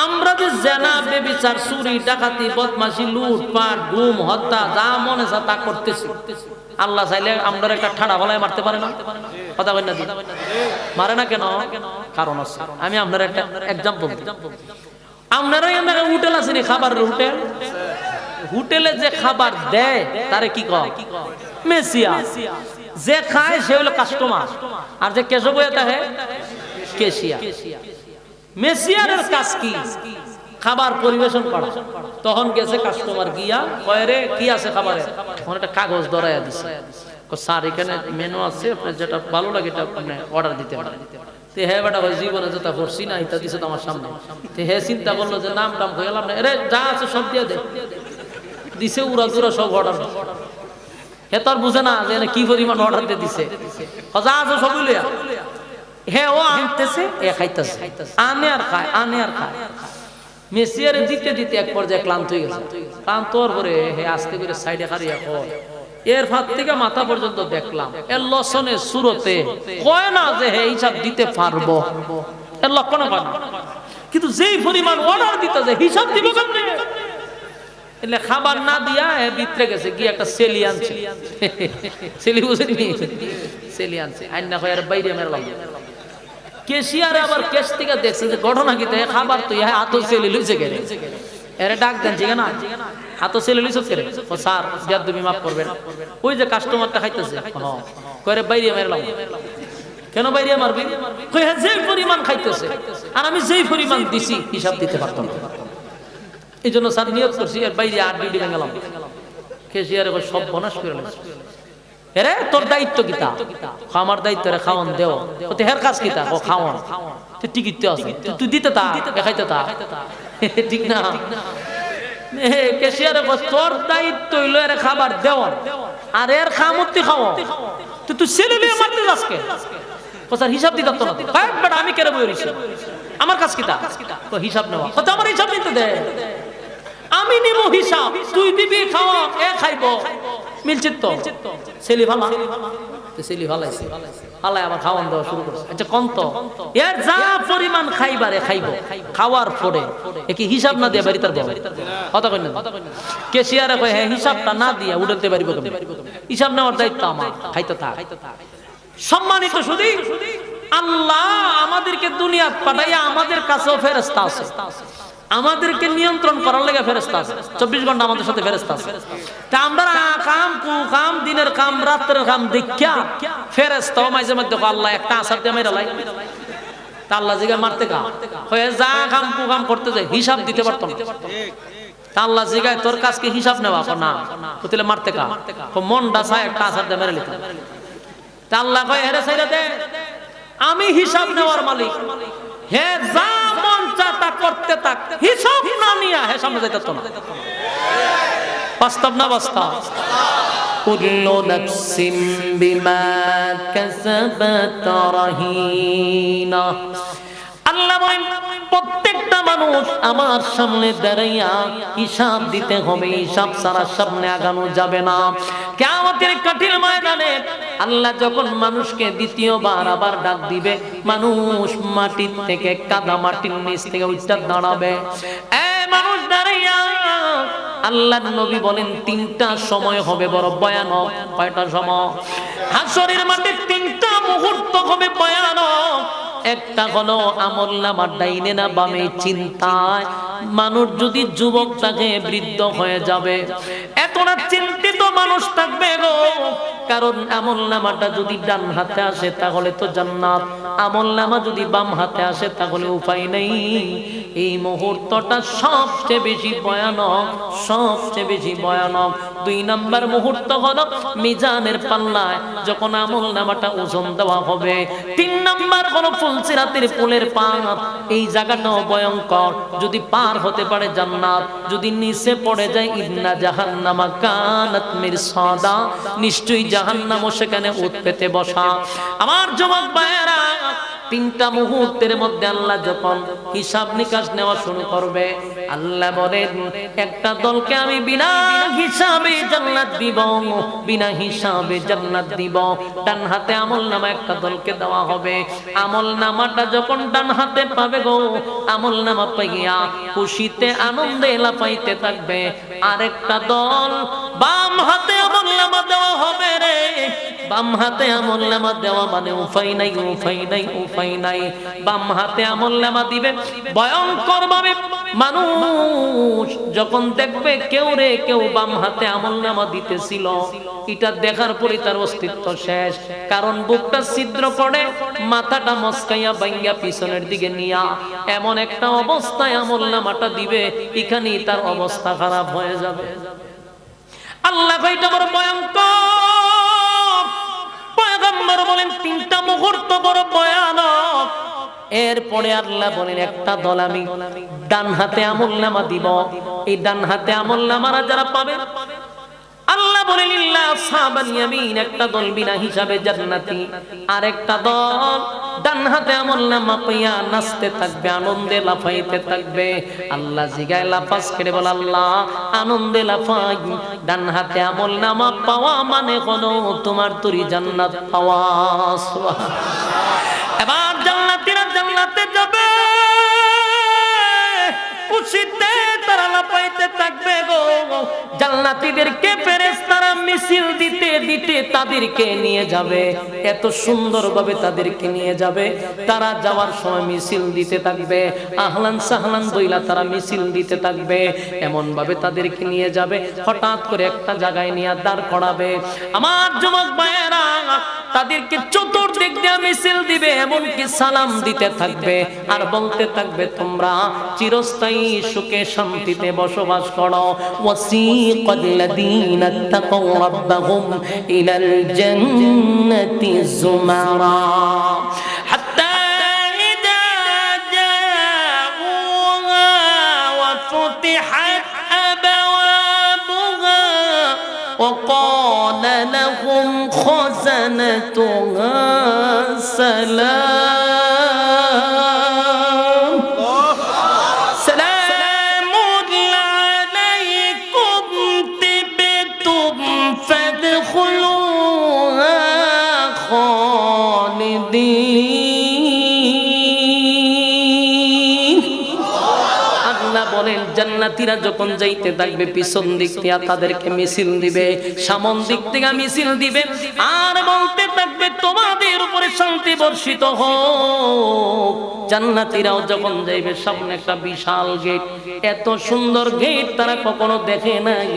আমরা যে জেনা, বেবিচার, চুরি, ডাকাতি, বদমাশি, লুটপাট, গুম, হত্যা যা মনে চা তা করতেছি, আল্লাহ চাইলে আমরা একটা ঠাড়া ফলায় মারতে পারে না? কথা বলেন না? মারে না কেন? কারণ আছে। আমি আপনার একটা এক্সাম্পল দিই। আপনারা হোটেল আছে নি, খাবার হোটেল, হোটেলে যে খাবার দেয় তারে কি কয়? মেসিয়া। যে খায় সে হলো কাস্টমার, আর যে কেশো বইয়ে থাকে কেশিয়া। মেসিয়ারের কাজ কি? খাবার পরিবেশন করা। তখন গেছে কাস্টমার গিয়া কয় রে কি আছে খাবারে? তখন একটা কাগজ ধরাইয়া দিছে, স্যার এখানে মেনু আছে, আপনার যেটা ভালো লাগে এটা আপনি অর্ডার দিতে পারেন। তে হ্যাঁ বেটা জীবনে যেটা করছি না এটা দিছে আমার সামনে। তে হ্যাঁ চিন্তা করলো যে নাম টাম হয়ে গেলাম না, এরে যা আছে সব দিয়ে দে। দিছে উড়া দুরা সব অর্ডার। হে তোর বুঝে না যে কি পরিমাণ অর্ডার দিয়ে দিছে যা আছে সবই লইয়া হে ও আনতেছে এ খাইতেছে আনে আর খায় মেসিয়ারে দিতে দিতে এক পর্যায়ে ক্লান্ত হয়ে গেছে ক্লান্ত হওয়ার পরে হে আস্তে করে সাইডে হারিয়ে কয় এর ফাত থেকে মাথা পর্যন্ত দেখলাম এর লসনে সুরতে কয় না যে হে হিসাব দিতে পারবো এর লক্ষণ পান কিন্তু যেই পরিমাণ অর্ডার দিতে যে হিসাব দিব কেমনে এলে খাবার না দিয়া ভিতরে গেছে কি একটা সেলি আনছে সেলি বুঝেনি সেলি আনছে আইন না কয় আর বাইরে মেরলাম কেশিয়ারে আবার কেশ থেকে দেখছে যে ঘটনা কি তাই খাবার তো ইহা হাতও সেলি লইছে গেলে এরে ডাক দেন ঠিক না হাতও সেলি লইছ করে ও স্যার যার তুমি মাফ করবেন ওই যে কাস্টমারটা খাইতেছে হ্যাঁ কয়রে বাইরে মেরলাম কেন বাইরে মারবি কই হ্যাঁ যেই পরিমাণ খাইতেছে আর আমি যেই পরিমাণ দিছি হিসাব দিতে পারতাম না এই জন্য স্যার নিয়োগ করছি আর বাইরে 8 ডিউটি গেলাম কেশিয়ারে সব বনাশ করে এরে তোর দায়িত্ব কিতা আমার দায়িত্ব রে খাওয়ান দেও ও তো হের কাজ কিতা ও খাওয়ান তুই টিকিট তো আছে তুই দিতে তা দেখাইতে তা ঠিক না কেশিয়ারে তোর দায়িত্ব হইলো এর খাবার দেওয়ান আর এর খামতি খাওয়া তুই ছেলে লিয়ে মারতে যাস কে ও স্যার হিসাব দিতে তো না বেটা আমি কেন বই রইছি আমার কাজ কিতা তো হিসাব নেওয়া তো আমার হিসাব নিতে দে আমি নিব হিসাব তুই দিবি খাওয়া এ খাইবো মিলছিত তো সেলি ভালা তো সেলি ভালাইছে আল্লাহ আবার খাওয়ান দেওয়া শুরু করছে আচ্ছা কোন তো এর যা পরিমাণ খাইবারে খাইবো খাওয়ার পরে কি হিসাব না দিয়ে বাড়ি তার কথা কই না কেশিয়ারে কয় হ্যাঁ হিসাবটা না দিয়া উড়াতে পারিব কেমনে হিসাব নেওয়ার দায়িত্ব আমার খাইতে থাক সম্মানিত শুধু আল্লাহ আমাদেরকে দুনিয়াত পাঠাইয়া আমাদের কাছেও ফেরেশতা আছে আমাদেরকে নিয়ন্ত্রণ করার লাগা ফেরেশতা আছে 24 ঘন্টা আমাদের সাথে ফেরেশতা আছে তা আমরা কাম কাম দিনের কাম রাতের কাম দেখা ফেরেশতা মাঝে মধ্যে আল্লাহ একটা আসার দিয়ে মাইরা লাই তা আল্লাহ জিগা মারতে কা হয়ে যা কাম করতে যায় হিসাব দিতে পারতো না তা আল্লাহ জিগায় তোর কাজকে হিসাব নেওয়া না তুইলে মারতে কা মনটা চায় একটা আসার দিয়ে মেরে লিতে তা আল্লাহ কয় হেরে ছাইরা দে আমি হিসাব নেওয়ার মালিক হে যা মন চায় তা করতে থাক হিসাব না নিয়া হে সামনে যাইতে না বাস্তব না বাস্তব কুল্লু নাফসিন বিমা কাসাবাত রাহিনা আল্লাহ বলেন প্রত্যেকটা মানুষ আমার সামনে দাঁড়াইয়া হিসাব দিতে হবে হিসাব ছাড়া সামনে আগানো যাবে না কিয়ামতের কঠিন ময়দানে আল্লাহ যখন মানুষকে দ্বিতীয়বার আবার ডাক দিবে মানুষ মাটির থেকে কাদা মাটির নিচ থেকে উঠে দাঁড়াবে মানুষ দাঁড়াইয়া আল্লাহর নবী বলেন তিনটা সময় হবে বড় ভয়ানক কয়টা সময় হাসরের মাঠে তিনটা মুহূর্ত হবে ভয়ানক একটা হলো আমলনামার ডাইনে না বামে চিন্তায় মানুষ যদি যুবক থাকে বৃদ্ধ হয়ে যাবে এতটা চিন্তিত মানুষ থাকবে গো কারণ আমলনামাটা যদি ডান হাতে আসে তাহলে তো জান্নাত আমলনামা যদি বাম হাতে আসে তাহলে উপায় নেই এই মুহূর্তটা সবচেয়ে বেশি ভয়ানক 2 নাম্বার মুহূর্ত হলো মিজানের পাল্লায় যখন আমলনামাটা ওজন দেওয়া হবে 3 নাম্বার হলো ফুলসিরাতের পুলের পার এই জায়গাটাও ভয়ঙ্কর যদি পার হতে পারে জান্নাত যদি নিচে পড়ে যায় ইন্না জাহান্নামা কানাত মিরসাদা নিশ্চয়ই জাহান্নামও সেখানে উৎপেতে বসা আমার যুবক ভাইয়েরা 3টা মুহূর্তের মধ্যে আল্লাহ যখন হিসাব নিকাশ নেওয়া শুরু করবে আল্লাহ বলেন একটা দলকে আমি বিনা হিসাবে জান্নাত দিব ডান হাতে আমলনামা একটা দলকে দেওয়া হবে আমলনামাটা যখন ডান হাতে পাবে গো আমলনামা পাইয়া খুশিতে আনন্দে লাফাইতে থাকবে আরেকটা দল বাম হাতে আমলনামা দেওয়া হবে রে বাম হাতে আমলনামা দেওয়া মানে উপায় নাই বাম হাতে আমলনামা দিবে ভয়ঙ্কর ভাবে মানুষ যখন দেখবে কেউ বাম হাতে আমলনামা দিতেছিল এটা দেখার পরে তার অস্তিত্ব শেষ কারণ বুকটা ছিদ্র করে মাথাটা মস্কাইয়া ভাঙ্গা পিছনের দিকে নিয়া এমন একটা অবস্থায় আমলনামাটা দিবে এখানেই তার অবস্থা খারাপ হয়ে যাবে আল্লাহ কইটা বড় ভয়ঙ্কর পয়গম্বর বলেন 3টা মুহূর্ত বড় ভয়ানক এরপরে আল্লাহ বলেন একটা দল আমি ডান হাতে আমলনামা দিব এই ডান হাতে আমলনামারা যারা পাবে আল্লাহ বলেন ইল্লা আসহাবাল ইয়ামিন, একটা দল বিনা হিসাবে জান্নাতি, আর একটা দল ডান হাতে আমলনামা পাইয়া নাচতে থাকবে, আনন্দে লাফাইতে থাকবে। আল্লাহ জিগায় লাফাজ করে বলে আল্লাহ আনন্দে লাফাই, ডান হাতে আমলনামা পাওয়া মানে হলো তোমার তরি জান্নাত পাওয়া। এবার জান্নাতীরা জান্নাতে যাবে, খুশিতে তারা লাফাইতে থাকবে গো। জান্নাতীদেরকে ফেরেশতারা মিছিল দিতে দিতে তাদেরকে নিয়ে যাবে, এত সুন্দরভাবে তাদেরকে নিয়ে যাবে। তারা যাওয়ার সময় মিছিল দিতে থাকবে, আহলান সাহলান বইলা তারা মিছিল দিতে থাকবে। এমন ভাবে তাদেরকে নিয়ে যাবে, হঠাৎ করে একটা জায়গায় নিয়ে দাঁড় করাবে। আমার যুবক ভাইয়েরা, তাদেরকে চতুর্দিক দিয়ে মিছিল দিবে, এমনকি সালাম দিতে থাকবে আর বলতে থাকবে তোমরা চিরস্থায়ী সুখে শান্তিতে বসবাস করো। ওয়াসিকাল্লাযীনা তাকাউ রাব্বাহুম ইলাল জান্নাতি যুমারা হাত্তা ইযা জাউহা ওয়া ফুতিহাত আবওয়াবুহা ওয়া ক্বালা লাহুম খাযানাতুহা সালাম সালামুন আলাইকুম তিবতুম ফাদখুলুহা খালিদিন। আল্লাহ বলেন জান্নাতীরা যখন যাইতে থাকবে পিছন দিক থেকে তাদেরকে মিছিল দিবে, সামন দিক থেকে মিছিল দিবে আর বলতে থাকবে তোমাদের উপরে শান্তি বর্ষিত হোক। জান্নাতীরাও যখন যাইবে সামনে একটা বিশাল গেট, এত সুন্দর গেট তারা কখনো দেখে নাই।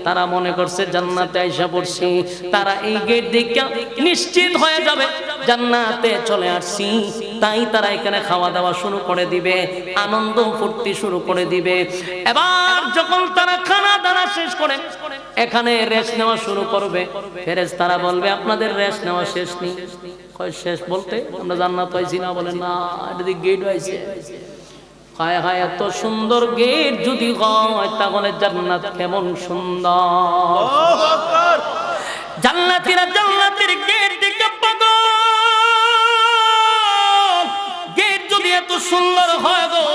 তারা মনে করছে জান্নাতে আইসা পড়ছি, তারা এই গেট দেখে নিশ্চিত হয়ে যাবে জান্নাতে চলে আসছি। তাই তারা এখানে খাওয়া দাওয়া শুরু করে দিবে, আনন্দ ফুর্তি শুরু করে দিবে। এবার যখন তারা খানা দানা শেষ করে এখানে রেস্ট নেওয়া শুরু করবে, ফেরেশতারা বলবে আপনাদের রেস্ট নেওয়া শেষ নেই। কয় শেষ বলতে আমরা জান্নাত পাইছি না? বলে না, এটা দিক গেট হয়েছে। হায় হায়, এত সুন্দর গেট যদি হয় তাহলে জান্নাত কেমন সুন্দর। জান্নাতীরা জান্নাতের গেট দেখে পাগল। গেট যদি এত সুন্দর হয় গো,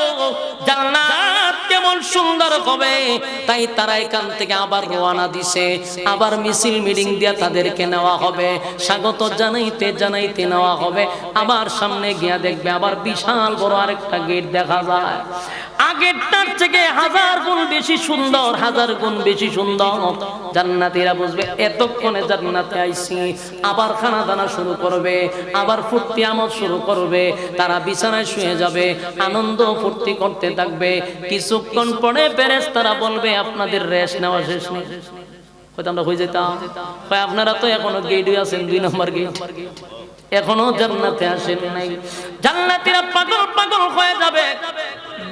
জান্নাত কেমন সুন্দর হবে। তাই তারা এখান থেকে আবার রওনা দিছে, আবার মিছিল মিটিং দিয়ে তাদেরকে নেওয়া হবে, স্বাগত জানাইতে জানাইতে নেওয়া হবে। আবার সামনে গিয়া দেখবে আবার বিশাল বড় আরেকটা গেট দেখা যায়, আগেরটার থেকে 1000 গুণ বেশি সুন্দর, 1000 গুণ বেশি সুন্দর। জান্নাতীরা বুঝবে এতক্ষণে জান্নাতে আইছি। আবার খানা দানা শুরু করবে, আবার ফুর্তি আমোদ শুরু করবে। তারা বিছানায় শুয়ে যাবে, আনন্দ ফুর্তি করতে থাকবে। কিছুক্ষণ পরে ফেরেশতারা বলবে আপনাদের রেস্ট নেওয়া শেষ নেই। হয়তো আমরা হয়ে যেতাম, আপনারা তো এখনো গেটে আছেন, 2 নম্বর গেট, এখনো জান্নাতে আসেন নাই। জান্নাতীরা পাগল পাগল হয়ে যাবে।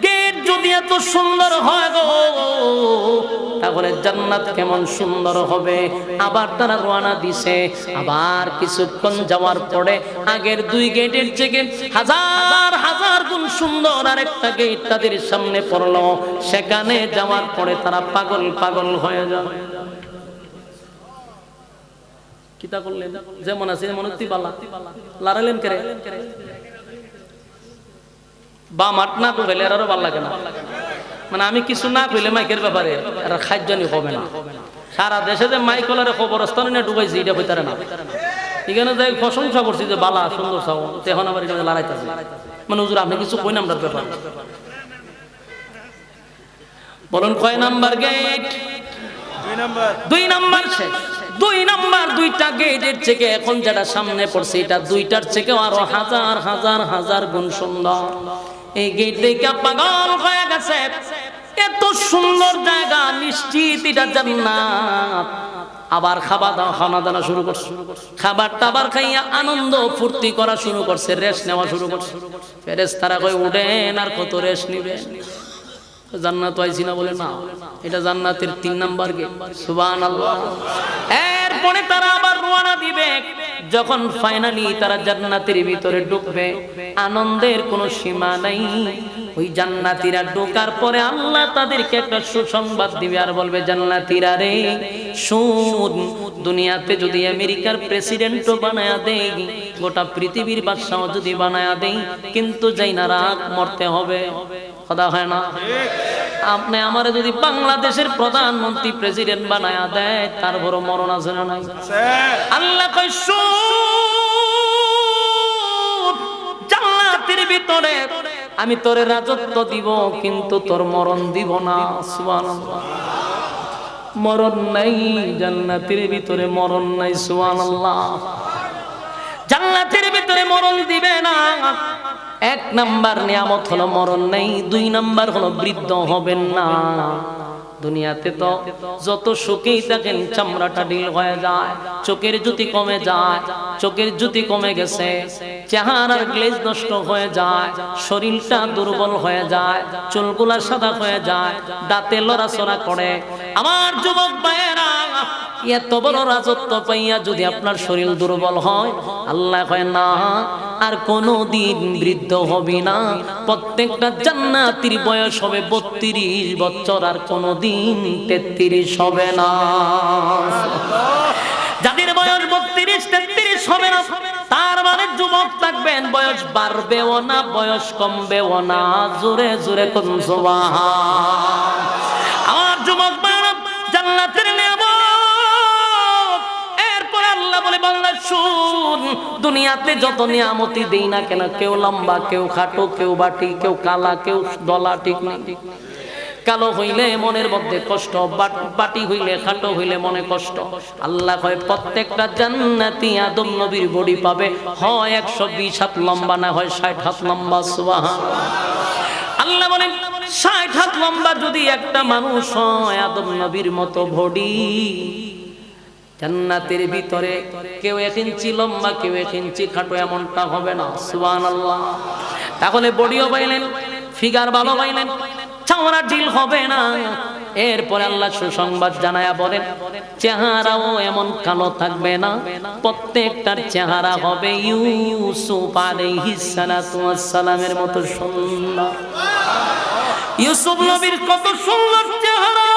গেট যদি এত সুন্দর হয় গো, তাহলে জান্নাত কেমন সুন্দর হবে। আবার তারা রওনা দিছে। আবার কিছুক্ষণ যাওয়ার পরে আগের 2 গেটের থেকে 1000 গুণ সুন্দর আরেকটা গেট তাদের সামনে পড়লো। সেখানে যাওয়ার পরে তারা পাগল পাগল হয়ে যাবে। কিতা করলেন? যেমন আছে মনে হচ্ছে বালা লারালেন করে বা মাঠ না কইলে আরো ভালো লাগে না। মানে আমি কিছু না কইলে মাইকের ব্যাপারে এরা খাদ্যনি হবে না। সারা দেশে যে মাইকলারে খবরস্থানে না ডুবাইছে এটা হইতারে না। এখানে যাই প্রশংসা করছি যে বালা সুন্দর চাও, এখন আবার এখানে লড়াইতেছে। মানে হুজুর আপনি কিছু কই নাম্বার ব্যাপার বলুন। কয় নাম্বার গেট? 2 নাম্বার শেষ। 2 নাম্বার 2টা গেটের থেকে এখন যেটা সামনে পড়ছে এটা 2টার থেকে আরো হাজার গুণ সুন্দর। এই গেট দেখে পাগল হয়ে গেছে। এত সুন্দর জায়গা, নিশ্চিত এটা জান্নাত। আবার খানা দানা শুরু করছে, খাবার টাবার খাইয়া আনন্দ ফুর্তি করা শুরু করছে, রেস্ট নেওয়া শুরু করছে। ফেরেশতারা কই উঠেন, আর কত রেস্ট নিবেন? জান্নাত আইছি না বলে না, এটা জান্নাতের 3 নাম্বার গেট। সুবহানাল্লাহ। এরপরে তারা আবার রওনা দিবে। যখন ফাইনালি তারা জান্নাতের ভিতরে ঢুকবে, আনন্দের কোনো সীমা নাই। ওই জান্নাতীরা ঢোকার পরে আল্লাহ তাদেরকে একটা সুসংবাদ দিবে আর বলবে জান্নাতীরা রে, শুন, দুনিয়াতে যদি আমেরিকার প্রেসিডেন্টও বানায়া দেই, গোটা পৃথিবীর বাদশাহ যদি বানায়া দেই, কিন্তু যাই না রাগ মরতে হবে, কথা হয় না? আপনি আমারে যদি বাংলাদেশের প্রধানমন্ত্রী প্রেসিডেন্ট বানায়া দেয়, তার বড় মরণ আছে না নাই? আল্লাহ কয় শুন, জান্নাতের ভিতরে আমি তোরে রাজত্ব দিব, কিন্তু তোর মরণ দিব না। সুবহানাল্লাহ। মরণ নাই জান্নাতের ভিতরে, মরণ নাই। সুবহানাল্লাহ। জান্নাতের ভিতরে মরণ দিবে না। এক নাম্বার নিয়ামত হলো মরণ নেই, দুই নাম্বার হলো বৃদ্ধ হবেন না। দুনিয়াতে তো যত সুখেই থাকেন চামড়াটা ঢিল হয়ে যায়, চোখের জ্যোতি কমে যায়, চোখের জ্যোতি কমে গেছে, চেহারার গ্লেজ নষ্ট হয়ে যায়, শরীরটা দুর্বল হয়ে যায়, চুলগুলা সাদা হয়ে যায়, দাঁতে লড়াচড়া করে। আমার যুবক ভাইয়েরা, এত বড় রাজত্ব পাইয়া যদি আপনার শরীর দুর্বল হয়, আল্লাহ কয় না, আর কোনদিন বৃদ্ধ হবি না। প্রত্যেকটা জান্নাতীর বয়স হবে 32 বছর, আর কোনদিন 33 হবে না। যাদের বয়স 32-33 হবে না, তার মানে যুবক থাকবেন, বয়স বাড়বেও না, বয়স কমবেও না। জোরে জোরে কোন সুবহান। আমার যুবক ভাইরা, জান্নাতের নিয়ামত। বলে বাংলা শুন, দুনিয়াতে যত নিয়ামতি দেই না কেন, কেউ লম্বা, কেউ খাটো, কেউ বাটি, কেউ কালা, কেউ দলা, ঠিক না? কালো হইলে মনের মধ্যে কষ্ট, বাটি হইলে খাটো হইলে মনে কষ্ট। আল্লাহ কয় প্রত্যেকটা জান্নাতি আদম নবীর বডি পাবে, হয় 120 হাত লম্বা, না হয় 60 হাত লম্বা। সুবহানাল্লাহ। আল্লাহ বলেন 60 হাত লম্বা যদি একটা মানুষ হয়, আদম নবীর মতো বডি, জান্নাতের ভিতরে কেউ 1 ইঞ্চি লম্বা, কেউ 1 ইঞ্চি খাটো এমনটা হবে না। সুবহানাল্লাহ। তাহলে বডিও পাইলেন, ফিগার ভালো পাইলেন, চামড়া ঢিল হবে না। এরপরে আল্লাহ সুসংবাদ জানায়া বলেন, চেহারাও এমন কালো থাকবে না, প্রত্যেকটার চেহারা হবে ইউসুফ আলাইহিস সালাতু ওয়াস সালামের মতো সুন্দর। ইউসুফ নবীর কত সুন্দর চেহারা!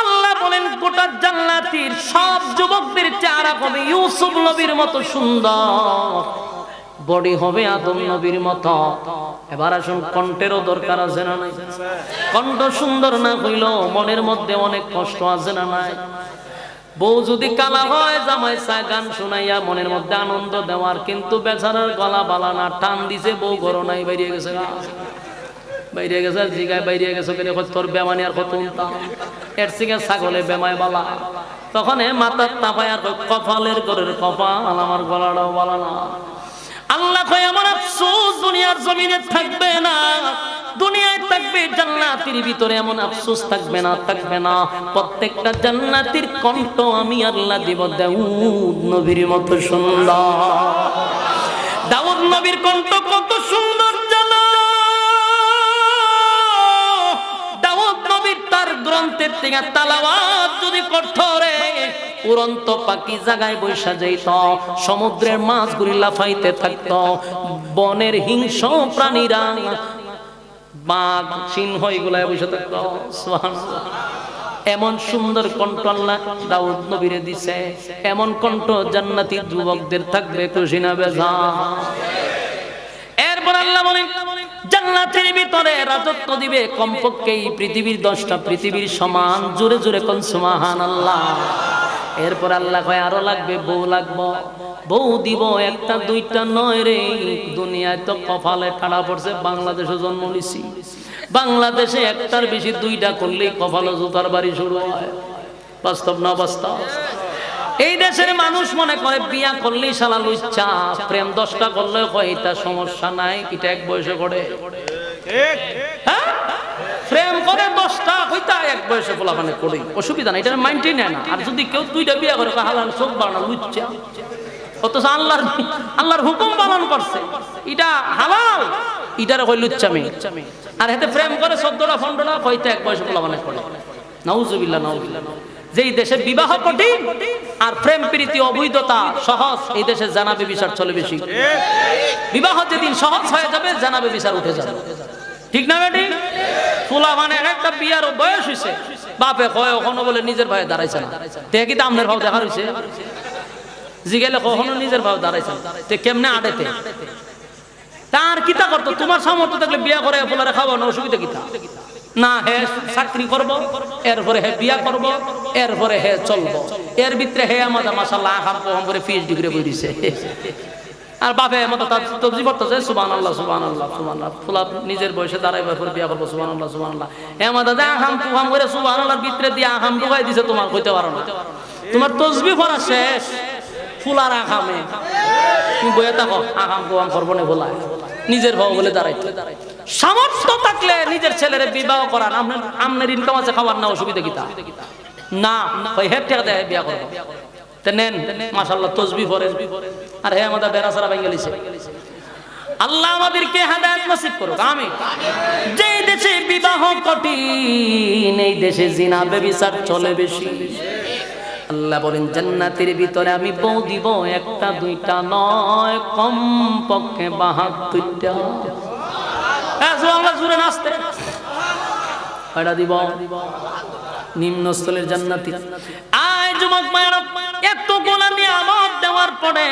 আল্লাহ বলেন গোটা জান্নাতীর সব যুবকদের চেহারা হবে ইউসুফ নবীর মতো সুন্দর, বডি হবে আদম নবীর মতো। এবার আসুন, কণ্ঠেরও দরকার আছে না নাই? কণ্ঠ সুন্দর না হইলেও মনের মধ্যে অনেক কষ্ট আছে না নাই? বউ যদি কালা হয়, জামাই চায় গান শুনাইয়া মনের মধ্যে আনন্দ দেওয়ার, কিন্তু বেচারার গলা বালা না, টান দিছে, বউ ঘর নাই, বাইরে গেছে, বাইরে গেছে, জিগায় বাইরে গেছে, তোর বেমানি আর কত এর সিগে ছাগলে বেমায় বালা। তখন মাথার তাপায় আর কপালের ঘরের কপাল, আমার গলাটাও বালা না। আল্লাহ কয় এমন আফসোস দুনিয়ার জমিনে থাকবে না, দুনিয়ায় থাকবে, জান্নাতের ভিতরে এমন আফসোস থাকবে না, থাকবে না। প্রত্যেকটা জান্নাতীর কণ্ঠ আমি আল্লাহ দিব দাউদ নবীর মতো সুন্দর। দাউদ নবীর কণ্ঠ কত সুন্দর জানো? দাউদ নবীর তার গ্রন্থের থেকে তালাওয়াত যদি করতো রে, উড়ন্ত পাখি জায়গায় বৈশা যাইত, সমুদ্রের মাছগুলি লাফাইতে থাকত, বনের হিংস্র প্রাণীরা বাঘ সিংহ এগুলায় বসে থাকত। সুবহানাল্লাহ। এমন সুন্দর কণ্ঠ আল্লাহ দাউদ নবীরে দিছে, এমন কণ্ঠ জান্নাতি যুবকদের থাকবে, খুশি না বেজার? এরপর আল্লাহ বলেন জান্নাতের ভিতরে রাজত্ব দিবে কমপক্ষে এই পৃথিবীর 10টা পৃথিবীর সমান। জোরে জোরে কোন সুবহানাল্লাহ। এরপর আল্লাহ কয় আরো লাগবে, বউ লাগবো, বউ দিব, একটা দুইটা নয় রে। দুনিয়ায় তো কপালে ঠাড়া পড়ছে, বাংলাদেশে জন্ম নিছি, বাংলাদেশে একটার বেশি দুইটা করলেই কপালে জুতার বাড়ি শুরু হয়। বাস্তব না বাস্তব? এই দেশের মানুষ মনে করে বিয়া করলেই শালা লুচ্চা, প্রেম 10টা করলেও কয় এটা সমস্যা নাই, এটা এক বয়সে করে। হ্যাঁ, প্রেম করে 10টা হইতা এক বয়সে পোলাপানে করে, অসুবিধা নাই, এটা মাইন্ডই নেয় না। আর যদি কেউ 2টা বিয়া করে, হালাল চোখ বাড়ানো লুচ্চা, অথচ আল্লাহর হুকুম পালন করছে, এটা হালাল, এটার কই লুচ্চামি। আর এতে প্রেম করে 14টা 15টা হইতা এক বয়সে পোলাপানে করে। নাউজুবিল্লাহ, নাউজুবিল্লাহ। যেই দেশে বিবাহ কঠিন আর প্রেম প্রীতি অবৈধতা সহজ, এই দেশে জানাবে বিচার চলে বেশি। বিবাহ যেদিন সহজ হয়ে যাবে, জানাবে বিচার উঠে যাবে, ঠিক না বেটি? পোলা মানে একটা বিয়ার বয়স হয়েছে, বাপে কয় ওখানে বলে নিজের ভাই দাঁড়াইছে না, তে কি তো আমনের ভাব দেখা রয়েছে, জিগেলে কখনো নিজের ভাব দাঁড়াইছে না, তে কেমনে আড়েতে তার কিতা করতো? তোমার সামর্থ্য থাকলে বিয়া করে পোলারে খাবো না, অসুবিধা কিতা? না হে চাকরি করব, এরপরে হে বিয়া করব, এরপরে হে চলবো, এর ভিতরে হে আমাদের মাশাআল্লাহ আখাম কম করে পিএইচডি করে বই দিছে। আর বাপে মতো তার তবজি পড়তেছে সুবহানাল্লাহ সুবহানাল্লাহ সুবহানাল্লাহ, ফুলা নিজের বয়সে দাঁড়াইবার পর বিয়া করবো সুবহানাল্লাহ সুবহানাল্লাহ, হে আমাদের আখাম কুহাম করে সুবহানাল্লাহর ভিতরে দিয়ে আখাম ঢুকাই দিছে, তোমার কইতে পারো না, তোমার তসবিহ পড়া শেষ ফুলার আখামে তুমি বইয়া থাকো, আখাম কুহাম করবো না বলা নিজের ভাব বলে দাঁড়াইতে। সামর্থ্য থাকলে নিজের ছেলের বিবাহ করান, আপনার ইনকাম আছে খাবার না, অসুবিধা কিতা? না ওই হেড টাকা দেয় বিয়া করবো, তে নেন মাশাআল্লাহ তসবিহ পড়েন, আর হে আমাদের বেড়াছাড়া বাঙ্গালিছে। আল্লাহ আমাদেরকে হেদায়েত নসিব করুক, আমিন। যে দেশে বিবাহ কঠিন, এই দেশে জিনা ব্যভিচার চলে বেশি। আল্লাহ বলেন জান্নাতের ভিতরে আমি বউ দিব একটা দুইটা নয়, কম পক্ষে 72টা। জুড়ে নাচতে কয়টা দিব? নিম্ন স্থলের জান্নাতি। আয় যুবক মায়েরা, এতগুলা নিয়ামত দেওয়ার পরে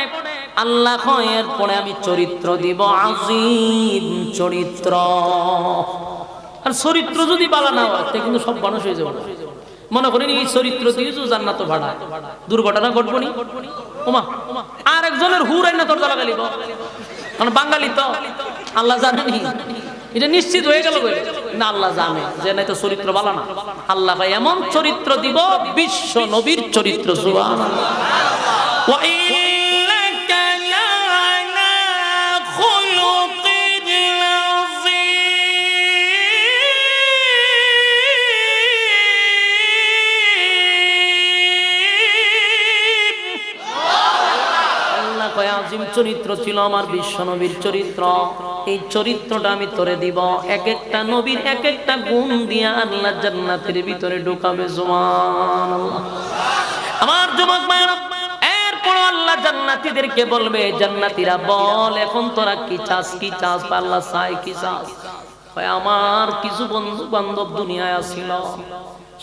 আল্লাহ কয় এরপরে আমি চরিত্র দিব, আযীম চরিত্র। আর চরিত্র যদি বালা না হয় তাহলে কিন্তু সব মানুষ হয়ে যাবে। মনে করেন এই চরিত্র দিয়েছো জান্নাত ভাড়া, দুর্ঘটনা ঘটবো নি? ওমা আর একজনের হুরাই না তোর জ্বালা গালিব, কারণ বাঙালি তো আল্লাহ জানেনি, এটা নিশ্চিত হয়ে গেল না, আল্লাহ জানে যে নাই তো চরিত্র বালা না। আল্লাহ ভাই এমন চরিত্র দিব, বিশ্ব নবীর চরিত্র। সুবহানাল্লাহ। ওয়া ইন্নাকা লা'আলা খুলুকিন আযীম চরিত্র ছিল আমার বিশ্ব নবীর চরিত্র। এই চরিত্রটা আমি তোরে দিব, এক একটা নবীর এক একটা গুণ দিয়া আল্লাহ জান্নাতের ভিতরে ঢুকাবে। সুবহানাল্লাহ। আমার যুবক ভাইরা, এরপর আল্লাহ জান্নাতীদেরকে বলবে, জান্নাতীরা বল এখন তোরা কি চাস, কি চাস? আল্লাহ চাই কি চাস? আমার কিছু বন্ধু বান্ধব দুনিয়ায় আসিল,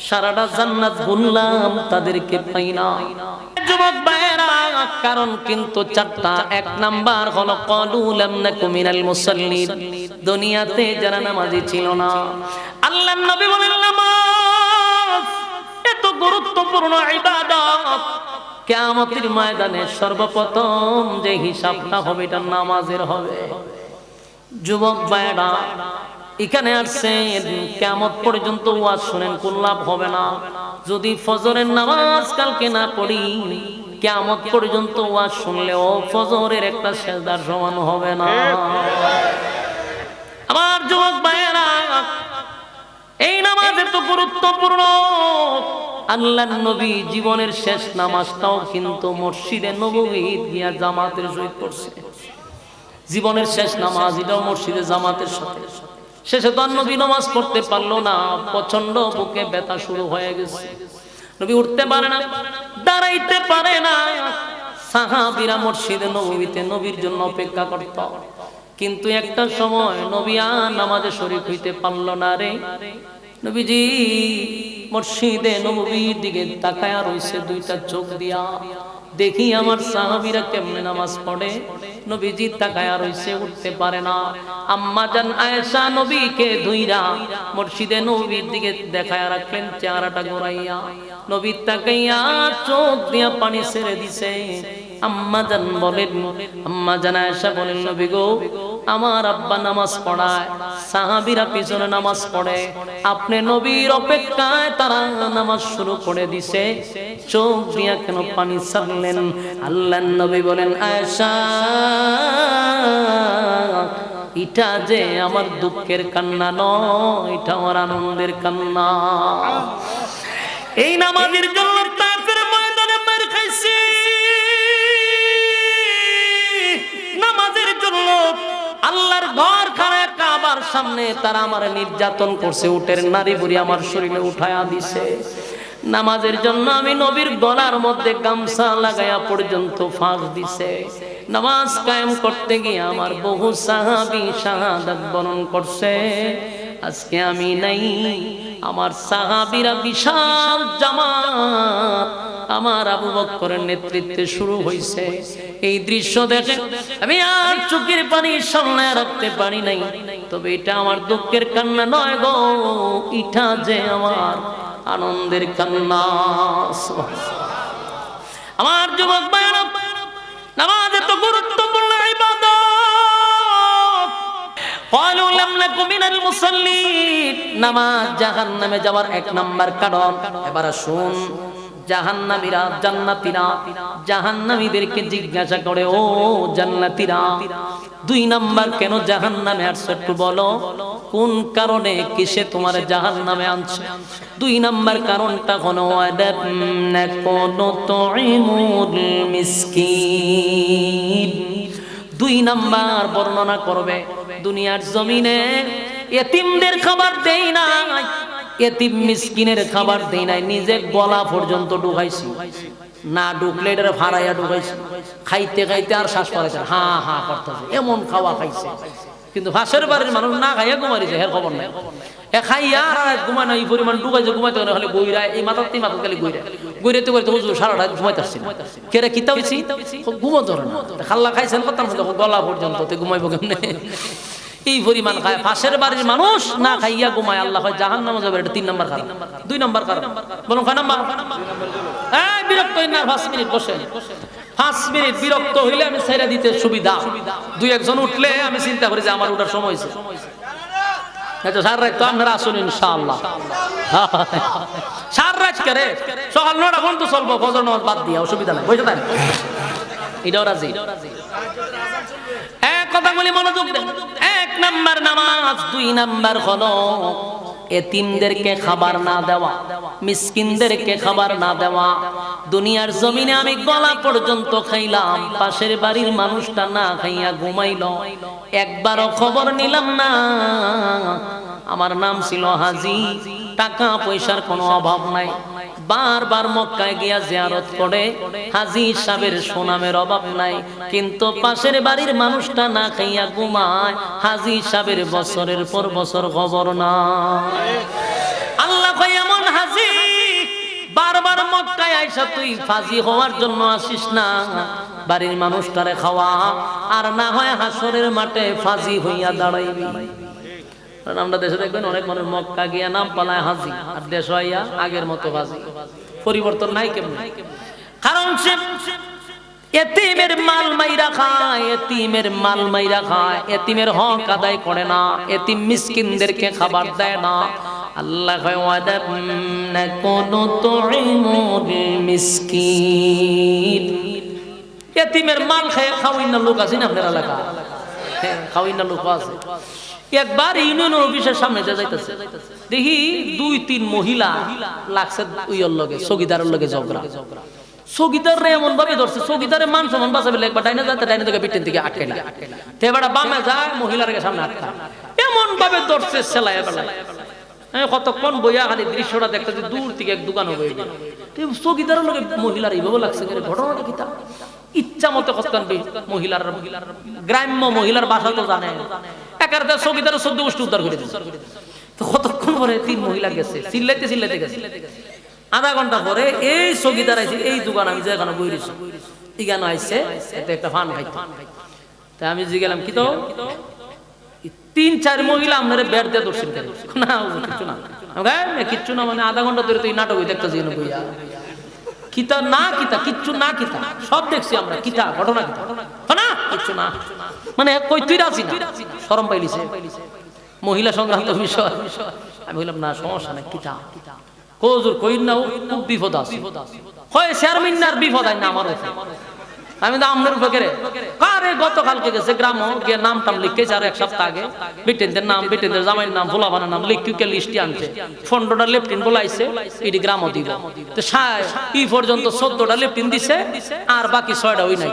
সারাটা জান্নাত ঘুরলাম, তাদেরকে পাই না। যুবক ভাইরা, কারণ কিন্তু চারটা। এক নাম্বার হলো ক্বালু লাম নাকু মিনাল মুসাল্লিন, দুনিয়াতে যারা নামাজি ছিল না। আল্লাহর নবী বলেন নামাজ এত গুরুত্বপূর্ণ ইবাদত, কিয়ামতের ময়দানে সর্বপ্রথম যে হিসাবটা হবে এটা নামাজের হবে। যুবক ভাইরা, এখানে আসছেন কিয়ামত পর্যন্ত ওয়াজ শুনেন, কোন লাভ হবে না। যদি ফজরের নামাজ কালকে না পড়ি, কিয়ামত পর্যন্ত ওয়াজ শুনলেও ফজরের একটা সেজদার সমান হবে না। আমার যুবক ভাইয়েরা, এই নামাজ এত গুরুত্বপূর্ণ। আল্লাহর নবী জীবনের শেষ নামাজটাও কিন্তু মসজিদে নববীতে গিয়া জামাতের সহিত পড়ছে। জীবনের শেষ নামাজ এটাও মসজিদে জামাতের সাথে। শেষে তো নবী নামাজ পড়তে পারলো না, প্রচন্ড বুকে ব্যথা শুরু হয়ে গেছে, নবী উঠতে পারে না, দাঁড়াইতে পারে না। সাহাবীরা মসজিদে নববীতে নবীর জন্য অপেক্ষা করত, কিন্তু একটা সময় নবী আর নামাজে শরীক হইতে পারলো না রে। নবীজি মসজিদে নববীর দিকে তাকায়া রইছে দুইটা চোখ দিয়া, দেখি আমার সাহাবীরা কেমনে নামাজ পড়ে। নবীজি তাকায়া রইছে, উঠতে পারে না। আম্মা জান আয়েশা নবীকে ধুইরা মসজিদে নবীর দিকে দেখায়া রাখলেন, চেহারাটা ঘোরাইয়া। নবী তাকাইয়া চোখ দিয়া পানি ছেড়ে দিছে। আম্মা জান বলেন, আম্মা জান আয়েশা বলেন, নবী গো, আমার আব্বা নামাজ পড়ায়, সাহাবীরা পিছনে নামাজ পড়ে, আপনি নবীর অপেক্ষায় তারা নামাজ শুরু করে দিছে, চোখ দিয়া কেন পানি ছাড়লেন? আল্লাহর নবী বলেন, আয়েশা, এটা যে আমার দুঃখের কান্না নয়, এটা আমার আনন্দের কান্না। এই নামাজের জন্য তাফসীর ময়দানে মার খাইছি, নামাজের জন্য আল্লাহর ঘর খানায় কাবার সামনে তারা আমার নির্যাতন করছে, উটের নারী বুড়ি আমার শরীরে উঠায়া দিছে। নামাজের জন্য আমি নবীর গলার মধ্যে গামছা লাগায়া পর্যন্ত ফাঁস দিছে। নামাজ কায়েম করতে গিয়ে আমার বহু সাহাবী শাহাদাত বরণ করছে। আজকে আমি নাই, আমার সাহাবীরা বিশাল জামাত আমার আবু বকরের নেতৃত্বে শুরু হয়েছে। এই দৃশ্য দেখে আমি আর চোখের পানি সামনে রাখতে পারি নাই। তবে এটা আমার দুঃখের কান্না নয় গো, এটা যে আমার আনন্দের কান্না। আমার যুবক ভাইরা, নামাজ এত গুরুত্বপূর্ণ ইবাদত। قالوا لم نكن من المصلين, নামাজ জাহান্নামে যাওয়ার এক নাম্বার কারণ। এবার শুন, জাহান্নামীরা জান্নাতীরা জাহান্নামীদেরকে জিজ্ঞাসা করে, ও জান্নাতীরা, 2 নাম্বার কেন জাহান্নামে আসছো একটু বলো, কোন কারণে কিসে তোমার জাহান্নামে আনছে? 2 নাম্বার কারণটা হলো ওয়াদাবনাকুনু তুইমুল মিসকিন। 2 নাম্বার বর্ণনা করবে, দুনিয়ার জমিনে এতিমদের খাবার দেই নাই, এতিম মিসকিনের খাবার দেই নাই, নিজে গলা পর্যন্ত ঢুকাইছি, না ঢুকলে এটা ভাড়াইয়া ঢুকাইছি, খাইতে খাইতে আর শ্বাস পড়াইছে, হা হা করতেছে, এমন খাওয়া খাইছে। কিন্তু পাশের বাড়ির মানুষ না খাইয়া ঘুমাইছে, হের খবর নাই। এ খাইয়া আর ঘুমায় না, এই পরিমাণ ঢুকাইছে, ঘুমাইতে খালি গইরা, এই মাথাতেই মাথা খালি গইরাতে গইরাতে হুজুর সারা রাত ঘুমাইতেছি না। কেরে কিতা হইছি, ঘুমো ধরে না, খাল্লা খাইছেন কথার মধ্যে গলা পর্যন্ত, ঘুমাইবো কেমনে? এই পরিমাণ খায়। পাশের বাড়ির মানুষ না খাইয়া ঘুমায়, আল্লাহ হয় জাহান্নামে যাবে। এটা 3 নাম্বার কারণ। 2 নাম্বার কারণ বলুন, কয় নাম্বার? এই বিরক্ত হই না, 5 মিনিট বসেন। 5 মিনিট বিরক্ত হইলে আমি ছেড়ে দিতে সুবিধা। 2-1 উঠলে আমি চিন্তা করি যে আমার উঠার সময় হয়েছে। সার রাত তো আপনারা আসুন ইনশাআল্লাহ। সার রাত করে সকাল 9টা পর্যন্ত চলবো, ফজর নামাজ বাদ দিয়া, অসুবিধা নাই, বুঝতে পারেন? এটাও রাজি। কথাগুলি মনোযোগ দেন। 1 নাম্বার নামাজ, 2 নাম্বার হলো এতিমদেরকে খাবার না দেওয়া, মিসকিনদেরকে খাবার না দেওয়া। দুনিয়ার জমিনে আমি গলা পর্যন্ত খাইলাম, পাশের বাড়ির মানুষটা না খাইয়া ঘুমাইল, একবারও খবর নিলাম না। আমার নাম ছিল হাজী, টাকা পয়সার কোনো অভাব নাই, বারবার মক্কায় গিয়া জিয়ারত করে, হাজী সাহেবের সুনামের অভাব নাই। কিন্তু পাশের বাড়ির মানুষটা না খাইয়া ঘুমায়, হাজী সাহেবের বছরের পর বছর খবর নাই। আল্লাহ কয়, এমন হাজী বারবার মক্কায় আইসা তুই ফাজি হওয়ার জন্য আসিস না, বাড়ির মানুষটারে খাওয়া, আর না হয় হাসরের মাঠে ফাজি হইয়া দাঁড়াইবি। আমরা দেশে দেখবেন অনেক মানুষ মক্কা গিয়া নাম পালায় হাজি, আর দেশ হইয়া আগের মতো হাজি। পরিবর্তন নাই কেমন? কারণ সে এতিমের মাল মাইরা খায়, এতিমের মাল মাইরা খায়, এতিমের হক আদায় করে না, এতিম মিসকিনদেরকে খাবার দেয় না। আল্লাহ কয়, ওয়াদাবনাকুনু তুইমুল মিসকিন। এতিমের মাল খায় খাওয়াই না লোক আছে না আপনার এলাকা? খাওয়াই না লোক আছে। একবার ইউনিয়ন অফিসের সামনে যাইতেছে, দেখি 2-3 মহিলা লাগছে ওইর লগে, চৌকিদারের লগে ঝগড়া। চৌকিদারে এমন ভাবে ধরছে, চৌকিদারে মান সম্মান বাঁচাবে, একবার ডাইনে যাতে ডাইনে থেকে পিটেন থেকে আটকাইলা, তেবাটা বামে যায় মহিলার সামনে আটকা, এমন ভাবে ধরছে সেলাই বেলায়। কতক্ষণ বইয়া খালি দৃশ্যটা দেখতেছি, দূর থেকে এক দোকান হয়ে গেল। চৌকিদারের লগে মহিলার এইভাবে লাগছে, ঘটনাটা কি তা? ইচ্ছা মতো কতক্ষণ মহিলার, গ্রাম্য মহিলার ভাষা তো জানে, একারতে চৌকিদারের 14 গোষ্ঠী উদ্ধার করে দিচ্ছে। তো কতক্ষণ পরে 3 মহিলা গেছে, চিল্লাইতে চিল্লাইতে গেছে। আধা ঘন্টা পরে এই চৌকিদার আইছে, এই দোকান আমি যেখানে বইরেছি এখানে আইছে, এতে একটা ফান খাইতে। তাই আমি জিগেলাম, কি তো 3-4 মহিলা আপনারা বেড় দিয়ে ধরছেন কেন? না কিচ্ছু না, কিচ্ছু না, মানে আধা ঘন্টা ধরে তো এই নাটক দেখতেছি বইয়া, কিতা না কিতা, কিচ্ছু না কিতা, সব দেখছি আমরা, কিতা ঘটনা কিতা না, কিচ্ছু না, মানে কই তুই রাজি না, শরম পাইলিছে, মহিলা সংক্রান্ত বিষয়। আমি বললাম না সমস্যা নাই, কিতা কোজুর কই না, খুব বিপদ আছে, কয় চেয়ারম্যান আর বিপদ আই না আমার উপরে। আমি তো আমনের উপরে কারে গতকালকে গেছে গ্রাম গিয়ে নাম টাম লিখেছে, আর 1 সপ্তাহ আগে বিটেনদের নাম, বিটেনদের জামাইয়ের নাম, ভোলাভানের নাম লিখে লিস্টে আনছে। 15টা লেফটিন বলাইছে, এটি গ্রামও দিব। তো ই পর্যন্ত 14টা লেফটিন দিছে, আর বাকি 6টা ওই নাই।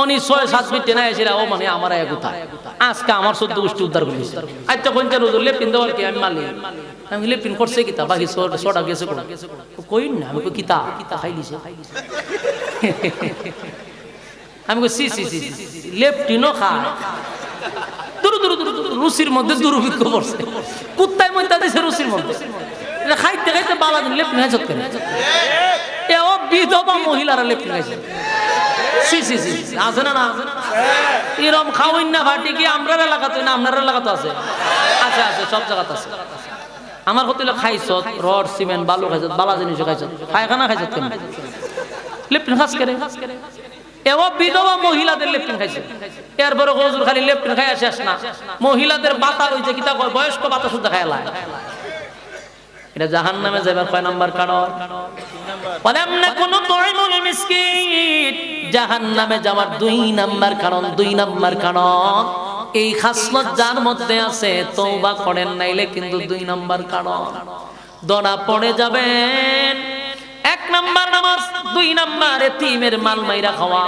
উনি 6-7 মিনিটে না এসে ও মানে আমার এক কথা আজকে আমার 14 গোষ্ঠী উদ্ধার করেছে। আচ্ছা কোনটা রোজুর লেফটিন দেওয়ার কি আমি মালি, আমি লেফটিন করছে কিতা, বাকি 6টা গেছে কই না, আমি কিতা কিতা খাই দিছে। আমি কই সি সি সি লেফটিনও খায়, দুরু দুরু দুরু দুরু, রুচির মধ্যে দুর্ভিক্ষ পড়ছে, কুত্তায় মধ্যে দিছে রুচির মধ্যে, এটা খাইতে খাইতে বালা দিন লেপটিন খাইছ কেন? এ ও বিধবা মহিলারা লেপটিন খাইছে, সি সি সি আছে না? না এরকম খাওয়াই না ভাটি কি আমরা এলাকাতে না? আপনার এলাকাতে আছে, আছে আছে, সব জায়গাতে আছে। আমার কত খাইছ রড সিমেন্ট বালু খাইছ, বালা জিনিস খাইছ, পায়খানা খাইছ কেন? লেপটিন খাস করে এও বিধবা মহিলাদের লেপটিন খাইছে। এরপরে হুজুর খালি লেপটিন খাই শেষ না, মহিলাদের বাতা হইছে কিতা কয়, বয়স্ক বাতা শুদ্ধ খাইলা। এটা জাহান্নামে যাবার কয় নাম্বার কারণ? ওয়ালাম নাকুনু তুইমুল মিসকিন, জাহান্নামে যাওয়ার 2 নাম্বার কারণ। 2 নাম্বার কারণ এই খাসলত যার মধ্যে আছে, তওবা করেন নাইলে কিন্তু 2 নাম্বার কারণ ধরা পড়ে যাবেন। 1 নাম্বার নামাজ, 2 নাম্বার এতিমের মাল মাইরা খাওয়া,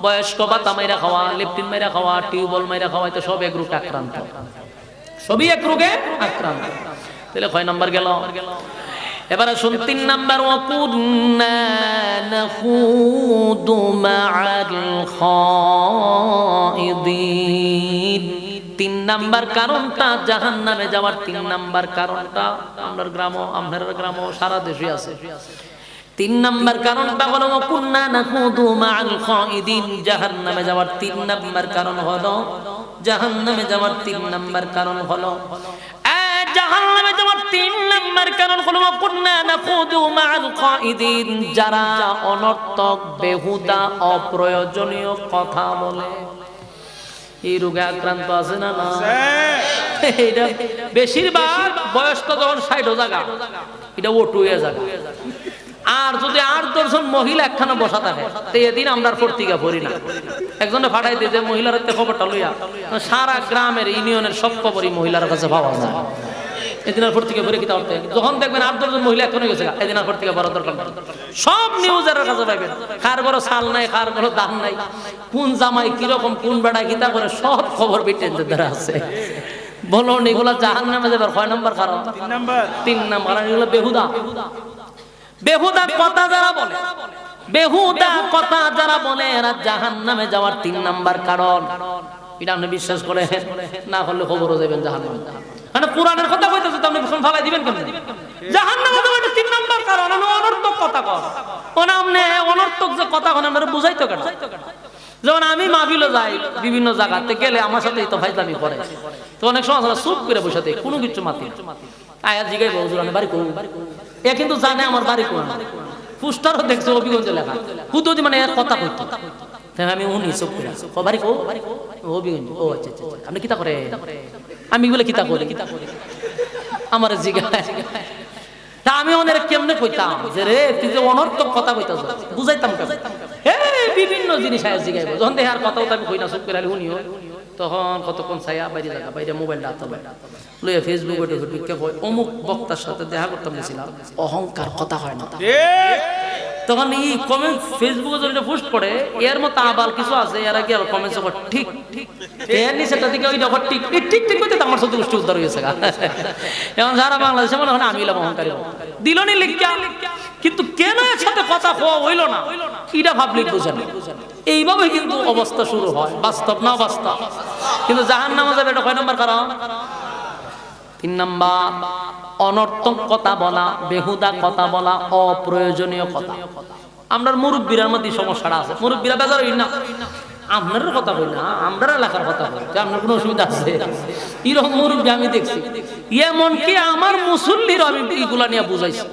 বয়স্ক ভাতা মাইরা খাওয়া, লেপটিন মাইরা খাওয়া, টিউবওয়েল মাইরা খাওয়া, তো সব এক রোগে আক্রান্ত, সবই এক রোগে আক্রান্ত। তাহলে কয় নাম্বার গেল? এবারে শুন 3 নাম্বার, ওয়াকুন্না নাখুদু মাআল খাইদিন। 3 নাম্বার কারণটা জাহান্নামে যাওয়ার 3 নাম্বার কারণটা আপনার গ্রামও সারা দেশে আছে। 3 নাম্বার কারণটা হলো ওয়াকুন্না নাখুদু মাআল খাইদিন, জাহান্নামে যাওয়ার 3 নাম্বার কারণ হলো, জাহান্নামে যাওয়ার 3 নাম্বার কারণ হলো, জাহান্নামে যাওয়ার 3 নাম্বার কারণ হলো ওয়াকুন্না নাখুদু মাআল খাইদিন, যারা অনর্থক বেহুদা অপ্রয়োজনীয় কথা বলে। এই রোগে আক্রান্ত আছে না? না, এটা বেশিরভাগ বয়স্ক যখন 60 জায়গা, এটা ওটু হয়ে জায়গা। আর যদি 8-10 জন মহিলা একখানে বসা থাকে, তো এদিন আমরা পত্রিকা পড়ি না, একজনে ফাটাই দিয়ে যে মহিলার খবরটা লইয়া সারা গ্রামের ইউনিয়নের সব খবরই মহিলার কাছে পাওয়া যায়। এদিন আর পত্রিকা পড়ে কিতা করতে, যখন দেখবেন 8-10 জন মহিলা এখনো গেছে, এদিন আর পত্রিকা পড়ার দরকার নেই, সব নিউজের কাছে পাবেন। কার বড় সাল নাই, কার বড় দান নাই, কোন জামাই কিরকম, কোন বেড়া কিতা করে, সব খবর বিটেনদের দ্বারা আছে। বলুন এগুলা জাহান্নামে যাবার কয় নাম্বার কারণ? 3 নাম্বার। এগুলো বেহুদা, বেহুদা কথা যারা বলে, বেহুদা কথা যারা বলে, এরা জাহান্নামে যাওয়ার 3 নাম্বার কারণ। এটা আপনি বিশ্বাস করে না করলে খবরও যাবেন জাহান্নামে। মানে কোরআনের কথা কইতেছে, তো আপনি ফালাই দিবেন কেন? জাহান্নামে যাওয়ার 3 নাম্বার কারণ অনর্থক কথা কর। আপনি অনর্থক যে কথা কন আমরা বুঝাইতো কেন? যেমন আমি মাহফিলে যাই, বিভিন্ন জায়গাতে গেলে আমার সাথে তো ফাইজলামি করে, তো অনেক সময় চুপ করে বসে থাকে, কোনো কিছু মাতি আয়া জিগাইব হুজুর আমি বাড়ি করব, এ কিন্তু জানে আমার বাড়ি কোন, পোস্টারও দেখছে অভিগঞ্জ লেখা, হুদুদি মানে এর কথা কইতো, আমি উনি চুপ করে ও বাড়ি কো, অভিগঞ্জ। ও আচ্ছা আচ্ছা, আপনি কিতা করে? আমি বলে কিতা করে, আমার জিগায়। তা আমি ওদের কেমনে কইতাম যে রে তুই যে অনর্থক কথা কইতাছ, বুঝাইতাম কেমন? বিভিন্ন জিনিস আয়া জিগাইব, যখন দেখে আর কথাও আমি কই না, চুপ করে শুনিও, তখন কতক্ষণ ছায়া বাইরে জায়গা বাইরে মোবাইলটা হাতে লইয়া ফেসবুকে ঢুকে অমুক বক্তার সাথে দেখা করতাম গেছিলাম, অহংকার কথা হয় না। তখন এই কমেন্ট ফেসবুকে যদি পোস্ট করে, এর মতো আবার কিছু আছে, এরা কি আর কমেন্টস করে ঠিক ঠিক এর নিচেটা দিকে ওই দেখো ঠিক ঠিক ঠিক করতে আমার সাথে গোষ্ঠী উদ্ধার হয়েছে। এখন সারা বাংলাদেশে মনে হয় আমি এলাম অহংকারী, দিলনি লিখা, কিন্তু কেন এর সাথে কথা হওয়া হইল না এটা ভাবলি বুঝেন। এইভাবে কিন্তু অবস্থা শুরু হয়, বাস্তব না বাস্তব। কিন্তু জাহান্নামে যাবে এটা কয় নম্বর কারণ? 3 নাম্বার, অনর্থক কথা বলা, বেহুদা কথা বলা, অপ্রয়োজনীয় কথা। আমরা মুরব্বীর মধ্যে সমস্যাটা আছে, মুরব্বীরা বেজার হই না, আপনার কথা বলি না, আমরা এলাকার কথা বলি, আপনার কোনো অসুবিধা আছে? এরকম মুরব্বী আমি দেখছি, এমনকি আমার মুসল্লির আমি এইগুলা নিয়ে বুঝাইছি।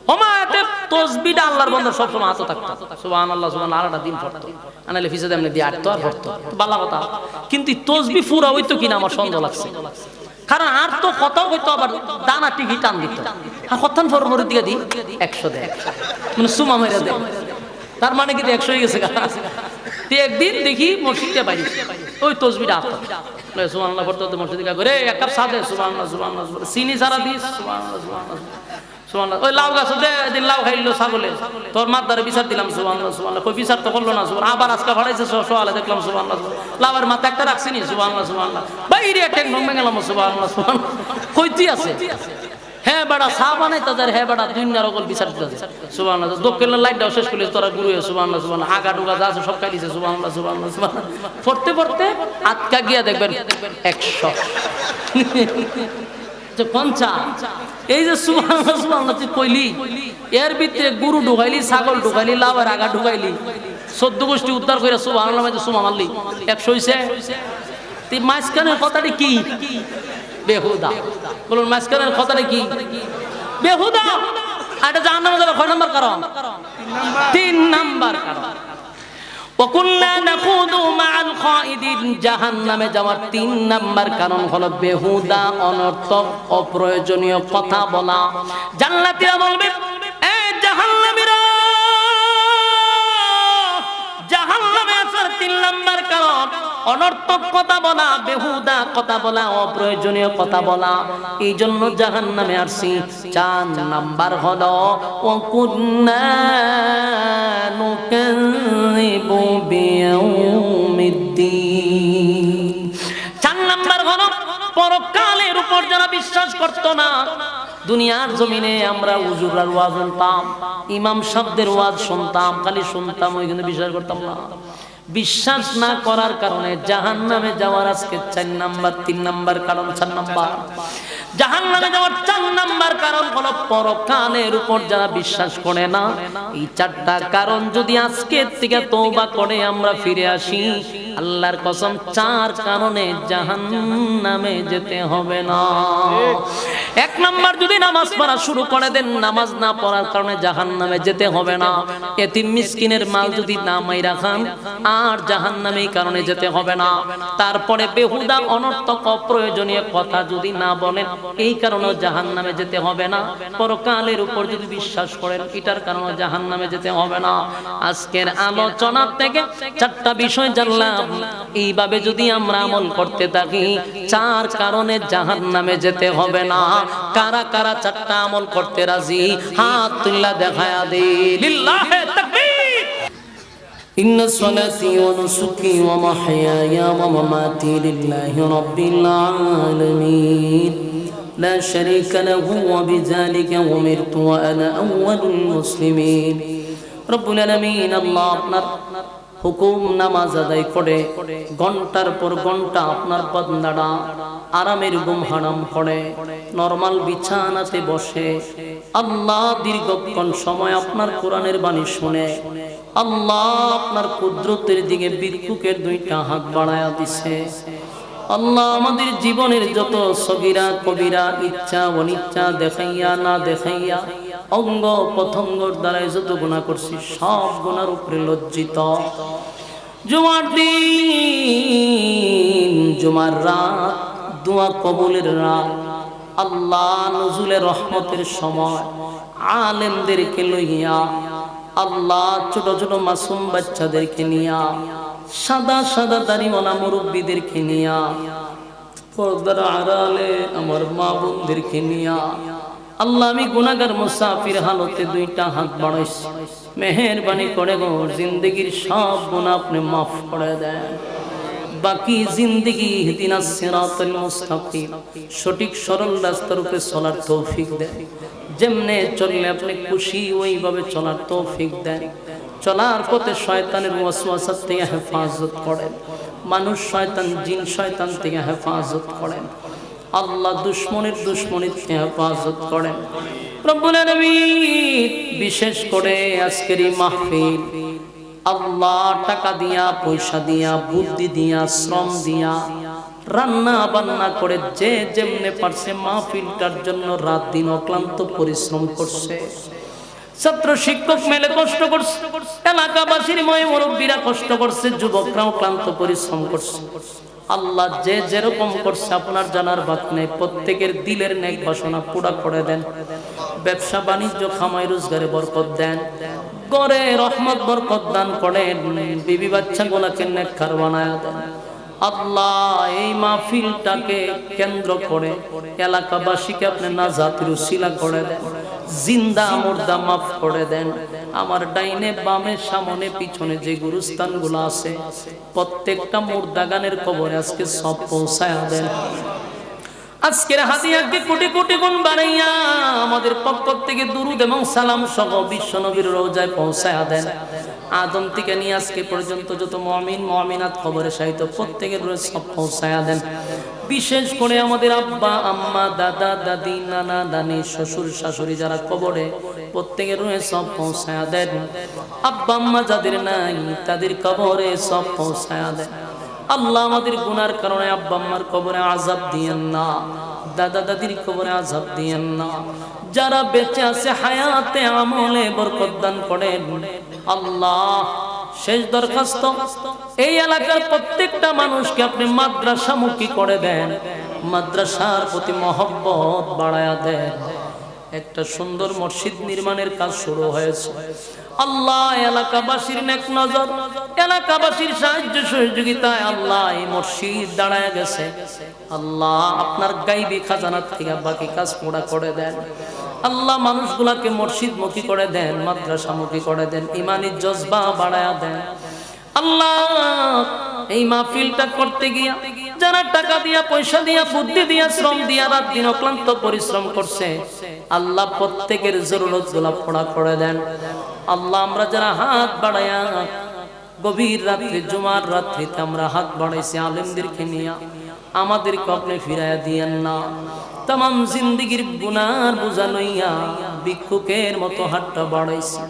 হমায়াতে তসবিহটা আল্লাহর বান্দার সবসময় হাতে থাকতো, সুবহানাল্লাহ সুবহানাল্লাহ, আলাদা দিন পড়তো, আনালে ফিসে এমনি দিয়ে আটতো আর পড়তো, ভালো কথা। কিন্তু তসবিহ পুরা হইতো কিনা আমার সন্দেহ লাগছে, কারণ আর তো কথা হইতো, আবার দানা টিকি টান দিত, আর কতক্ষণ পর মরে দিয়ে দিই 100 দেয়, মানে সুমা মেরে দেয়, তার মানে কি 100 হয়ে গেছে। একদিন দেখি মসজিদে বাইরে ওই তসবিহটা আসতো, সুবহানাল্লাহ পড়তে মসজিদে করে এক কাপ চা দে, সুবহানাল্লাহ সুবহানাল্লাহ, চিনি সারা দিস, সুবহানাল্লাহ সুবহানাল্লাহ সুবহানাল্লাহ। ওই লাউ গাছ দে, এদিন লাউ খাইলো ছাগলে, তোর মাথারে বিচার দিলাম, সুবহানাল্লাহ সুবহানাল্লাহ, কই বিচার তো করলো না, সুবহানাল্লাহ। আবার আজকে ফাড়াইছে সোয়ালে, দেখলাম সুবহানাল্লাহ, লাউয়ের মাথা একটা রাখছিনি, সুবহানাল্লাহ সুবহানাল্লাহ, বাইরে ট্যাং ভেঙে গেলাম, সুবহানাল্লাহ সুবহানাল্লাহ, কইতি আছে হ্যাঁ বেটা চা বানাইতে যায়, হ্যাঁ বেটা দুনিয়ার অকল বিচার দিতে যায়। সুবহানাল্লাহ। দক্ষিণের লাইটটাও শেষ করলে তোরা গুরু হয়ে সুবহানাল্লাহ সুবহানাল্লাহ, আগা ডুগা যা আছে সব খাইছে সুবহানাল্লাহ সুবহানাল্লাহ সুবহানাল্লাহ। পড়তে পড়তে আটকা গিয়া দেখবেন 100 যে পঞ্চা। এই যে সুবহানাল্লাহ সুবহানাল্লাহ তুই কইলি, এর ভিতরে গরু ঢুকাইলি, ছাগল ঢুকাইলি, লাভার আগা ঢুকাইলি, 14 গোষ্ঠী উদ্ধার করে সুবহানাল্লাহ মানে সুমা মারলি, 100 হইছে। তুই মাঝখানের কথাটি কি? বেহুদা। বলুন মাঝখানের কথাটা কি? বেহুদা। আর এটা জাহান্নামে যাওয়ার কয় নাম্বার কারণ? 3 নাম্বার কারণ। ওয়াকুল্লা নাখুদু মাআল খাইদিন, জাহান্নামে যাওয়ার 3 নাম্বার কারণ হলো বেহুদা, অনর্থক, অপ্রয়োজনীয় কথা বলা। জান্নাতীরা বলবে, এ জাহান্নামীরা, জাহান্নামে আসার 3 নাম্বার কারণ অনর্থক কথা বলা, বেহুদা কথা বলা, অপ্রয়োজনীয় কথা বলা, এই জন্য জাহান্নামে আসছি। 4 নাম্বার হলো ওয়াকুন্না নুকাযিবু বিয়াউমিদ্দিন। 4 নাম্বার হলো পরকালের উপর যারা বিশ্বাস করত না। দুনিয়ার জমিনে আমরা হুজুররা ওয়াজ শুনতাম, ইমাম সাহেবদের ওয়াজ শুনতাম, খালি শুনতাম, ওই কিন্তু বিশ্বাস করতাম না। বিশ্বাস না করার কারণে জাহান্নামে যাওয়ার আজকে 4 নাম্বার, 3 নাম্বার কারণ। 4 নাম্বার জাহান্নামে যাওয়ার 4 নাম্বার কারণ হলো পরকালের উপর যারা বিশ্বাস করে না। এই 4টা কারণ যদি আজকে থেকে তওবা করে আমরা ফিরে আসি, আল্লাহর কসম 4 কারণে জাহান্নামে যেতে হবে না। 1 নাম্বার যদি নামাজ পড়া শুরু করে দেন, নামাজ না পড়ার কারণে জাহান্নামে যেতে হবে না। এতিম মিসকিনের মাল যদি না মাইরা খান, আর জাহান্নামে কারণে যেতে হবে না। তারপরে বেহুদা, অনর্থক, অপ্রয়োজনীয় কথা যদি না বলেন, এই কারণে জাহান্নামে যেতে হবে না। পরকালের উপর যদি বিশ্বাস করেন, এটার কারণে জাহান্নামে যেতে হবে না। আজকের আলোচনা থেকে 4টা বিষয় জানলাম। এইভাবে যদি আমরা আমল করতে থাকি, 4 কারণে জাহান্নামে যেতে হবে না। কারা কারা 4টা আমল করতে রাজি? হাত তুল্লা দেখায়া দে। লিল্লাহে তাকবীর। ইন্না সলাতি ওয়া নুসুকি ওয়া মাহইয়ায়া ওয়া মামাতি লিল্লাহি রাব্বিল আলামিন লা শারীকা লাহু ওয়া বিযালিকা উমিরতু ওয়া আনা আউওয়ালুল মুসলিমিন। রব্বুল আলামিন আল্লাহ আপনার হুকুম নামাজ আদায় করে ঘন্টার পর ঘন্টা আপনার বান্দারা আরামের ঘুম হারাম করে নরমাল বিছানাতে বসে আল্লাহ দীর্ঘক্ষণ সময় আপনার কোরআনের বাণী শুনে আল্লাহ আপনার কুদরতের দিকে বিরকুকের 2টা হাত বাড়ায়া দিছে। আল্লাহ আমাদের জীবনের যত সগীরা কবিরা ইচ্ছা অনিচ্ছা দেখাইয়া না দেখাইয়া অঙ্গ প্রত্যঙ্গর দ্বারাই যত গুনাহ করছি সব গুনার উপরে লজ্জিত। জুমার দিন, জুমার রাত, দোয়া কবুলের রাত, আল্লাহ নজুলের রহমতের সময় আলেমদেরকে লইয়া আল্লাহ ছোট ছোট মাসুম বাচ্চাদেরকে নিয়া সাদা সাদা দাড়িওয়ালা মুরব্বীদেরকে নিয়া পর্দার আড়ালে আমার মা বোনদেরকে নিয়া আল্লাহ আমি গুনাহগার মুসাফির হালতে 2টা হাত বাড়াইছি। মেহেরবানি করে গো জিন্দেগির সব গুনাহ আপনি মাফ করে দেন। বাকি জিন্দেগি ইহদিনাস সিরাতাল মুস্তাকিম, সঠিক সরল রাস্তার উপরে চলার তৌফিক দেন। যেমনে চললে আপনি খুশি ওইভাবে চলার তৌফিক দেন। চলার পথে শয়তানের ওয়াসওয়াসা থেকে হেফাজত করেন। মানুষ শয়তান জিন শয়তান থেকে হেফাজত করেন। আল্লাহ দুশ্মনের দুশ্মনের থেকে হেফাজত করেন। রব্বুল আলামিন বিশেষ করে আজকের এই মাহফিল আল্লাহ টাকা দিয়া পয়সা দিয়া বুদ্ধি দিয়া শ্রম দিয়া রান্না বান্না করে যে যেমনে পারছে মাহফিলটার জন্য রাত দিন অক্লান্ত পরিশ্রম করছে। ছাত্র শিক্ষক মেলে কষ্ট করছে, এলাকাবাসীর ময় মুরব্বীরা কষ্ট করছে, যুবকরাও ক্লান্ত পরিশ্রম করছে। আল্লাহ যে যেরকম করছে আপনার জানার বাকি নেই। প্রত্যেকের দিলের নেক বাসনা পুরা করে দেন। ব্যবসা বাণিজ্য খামাই রোজগারে বরকত দেন। করে রহমত বরকত দান করেন। বিবি বাচ্চা গুলাকে নেককার বানায়া দেন। আল্লাহ এই মাহফিলটাকে কেন্দ্র করে এলাকাবাসীকে আপনি নাজাতের উসিলা করে দেন। জিন্দা মুর্দা মাফ করে দেন। আমার ডাইনে বামে সামনে পিছনে যে গুরুস্থানগুলো আছে প্রত্যেকটা মুর্দা গানের কবরে আজকে সব পৌঁছায়া দেন। আজকের হাদিয়াকে কোটি কোটি গুণ বাড়াইয়া আমাদের পক্ষ থেকে দুরুদ এবং সালাম সহ বিশ্ব নবীর রওজায় পৌঁছায়া দেন। আদম থেকে নিয়ে আজকে পর্যন্ত যত মুমিন মুমিনাত কবরে শায়িত প্রত্যেকের রোজ সব পৌঁছায়া দেন। বিশেষ করে আমাদের আব্বা আম্মা দাদা দাদি নানা নানি শ্বশুর শাশুড়ি যারা কবরে, প্রত্যেকের রোজ সব পৌঁছায়া দেন। আব্বা আম্মা যাদের নাই তাদের কবরে সব পৌঁছায়া দেন। আল্লাহ আমাদের গুনার কারণে আব্বা আম্মার কবরে আযাব দিয়েন না, দাদা দাদির কবরে আযাব দিয়েন না। যারা বেঁচে আছে হায়াতে আমলে বরকত দান করেন আল্লাহ। শেষ দরখাস্ত, এই এলাকার প্রত্যেকটা মানুষকে আপনি মাদ্রাসামুখী করে দেন, মাদ্রাসার প্রতি মহব্বত বাড়ায়া দেন। একটা সুন্দর মসজিদ নির্মাণের কাজ শুরু হয়েছে। আল্লাহ এলাকাবাসীর নেক নজর, এলাকাবাসীর সাহায্য সহযোগিতায় আল্লাহ এই মসজিদ দাঁড়ায় গেছে। আল্লাহ আপনার গায়বী খাজানা থেকে বাকি কাজ পুরা করে দেন। আল্লাহ মানুষগুলাকে মসজিদমুখী করে দেন, মাদ্রাসামুখী করে দেন, ইমানি জজবা বাড়ায়া দেন। আল্লাহ এই মাহফিলটা করতে গিয়া যারা টাকা দিয়া পয়সা দিয়া বুদ্ধি দিয়া শ্রম দিয়া রাত দিন অক্লান্ত পরিশ্রম করছে আল্লাহ প্রত্যেকের জরুরত গুলা পুরা করে দেন। আল্লাহ আমরা যারা হাত বাড়ায়া গভীর রাত্রে জুমার রাত্রিতে আমরা হাত বাড়াইছি আলেমদেরকে নিয়ে, আমাদেরকে আপনি ফিরাইয়া দিয়েন না। তামাম জিন্দেগির গুনার বোঝা লইয়া ভিক্ষুকের মতো হাতটা বাড়াইছি।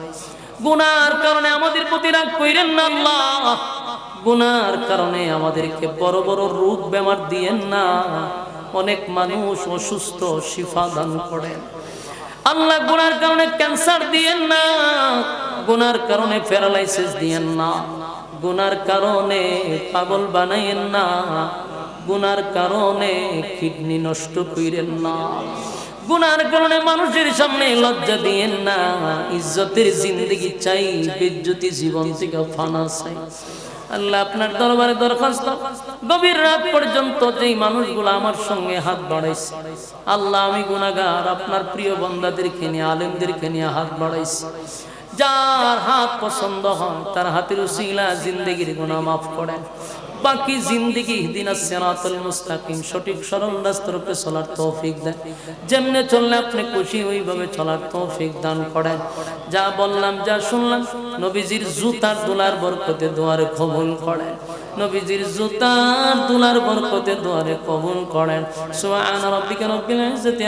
গুনার কারণে আমাদের প্রতি রাগ কইরেন না আল্লাহ, গুনার কারণে আমাদেরকে বড় বড় রোগ বেমার দিয়েন না। অনেক মানুষ অসুস্থ, শিফা দান করেন আল্লাহ। গুনার কারণে ক্যান্সার দিয়েন না, গুনার কারণে প্যারালাইসিস দিয়েন না, গুনার কারণে পাগল বানাইয়েন না, গুনার কারণে কিডনি নষ্ট কইরেন না, গুনার কারণে মানুষের সামনে লজ্জা দিয়েন না। ইজ্জতের জিন্দেগি চাই, বেজ্জতি জীবন থেকে ফানা চাই। আল্লাহ আপনার দরবারে দরখাস্ত, গভীর রাত পর্যন্ত যেই মানুষগুলো আমার সঙ্গে হাত বাড়াইছে আল্লাহ আমি গুনাহগার, আপনার প্রিয় বান্দাদেরকে নিয়ে আলেমদেরকে নিয়ে হাত বাড়াইছি। যার হাত পছন্দ হয় তার হাতের উসিলা জিন্দেগির গুনাহ মাফ করেন। বাকি জিন্দেগি ইহদিনাস সিরাতাল মুস্তাকিম, সঠিক সরল রাস্তার উপরে চলার তৌফিক দেন। যেমনে চললে আপনি খুশি ওইভাবে চলার তৌফিক দান করেন। যা বললাম যা শুনলাম নবীজির জুতার দুলার বরকতে দুয়ারে কবুল করেন, নবীজির জুতার দুলার বরকতে দুয়ারে কবুল করেন। সুবহান রাব্বিকা রাব্বিল ইজ্জাতি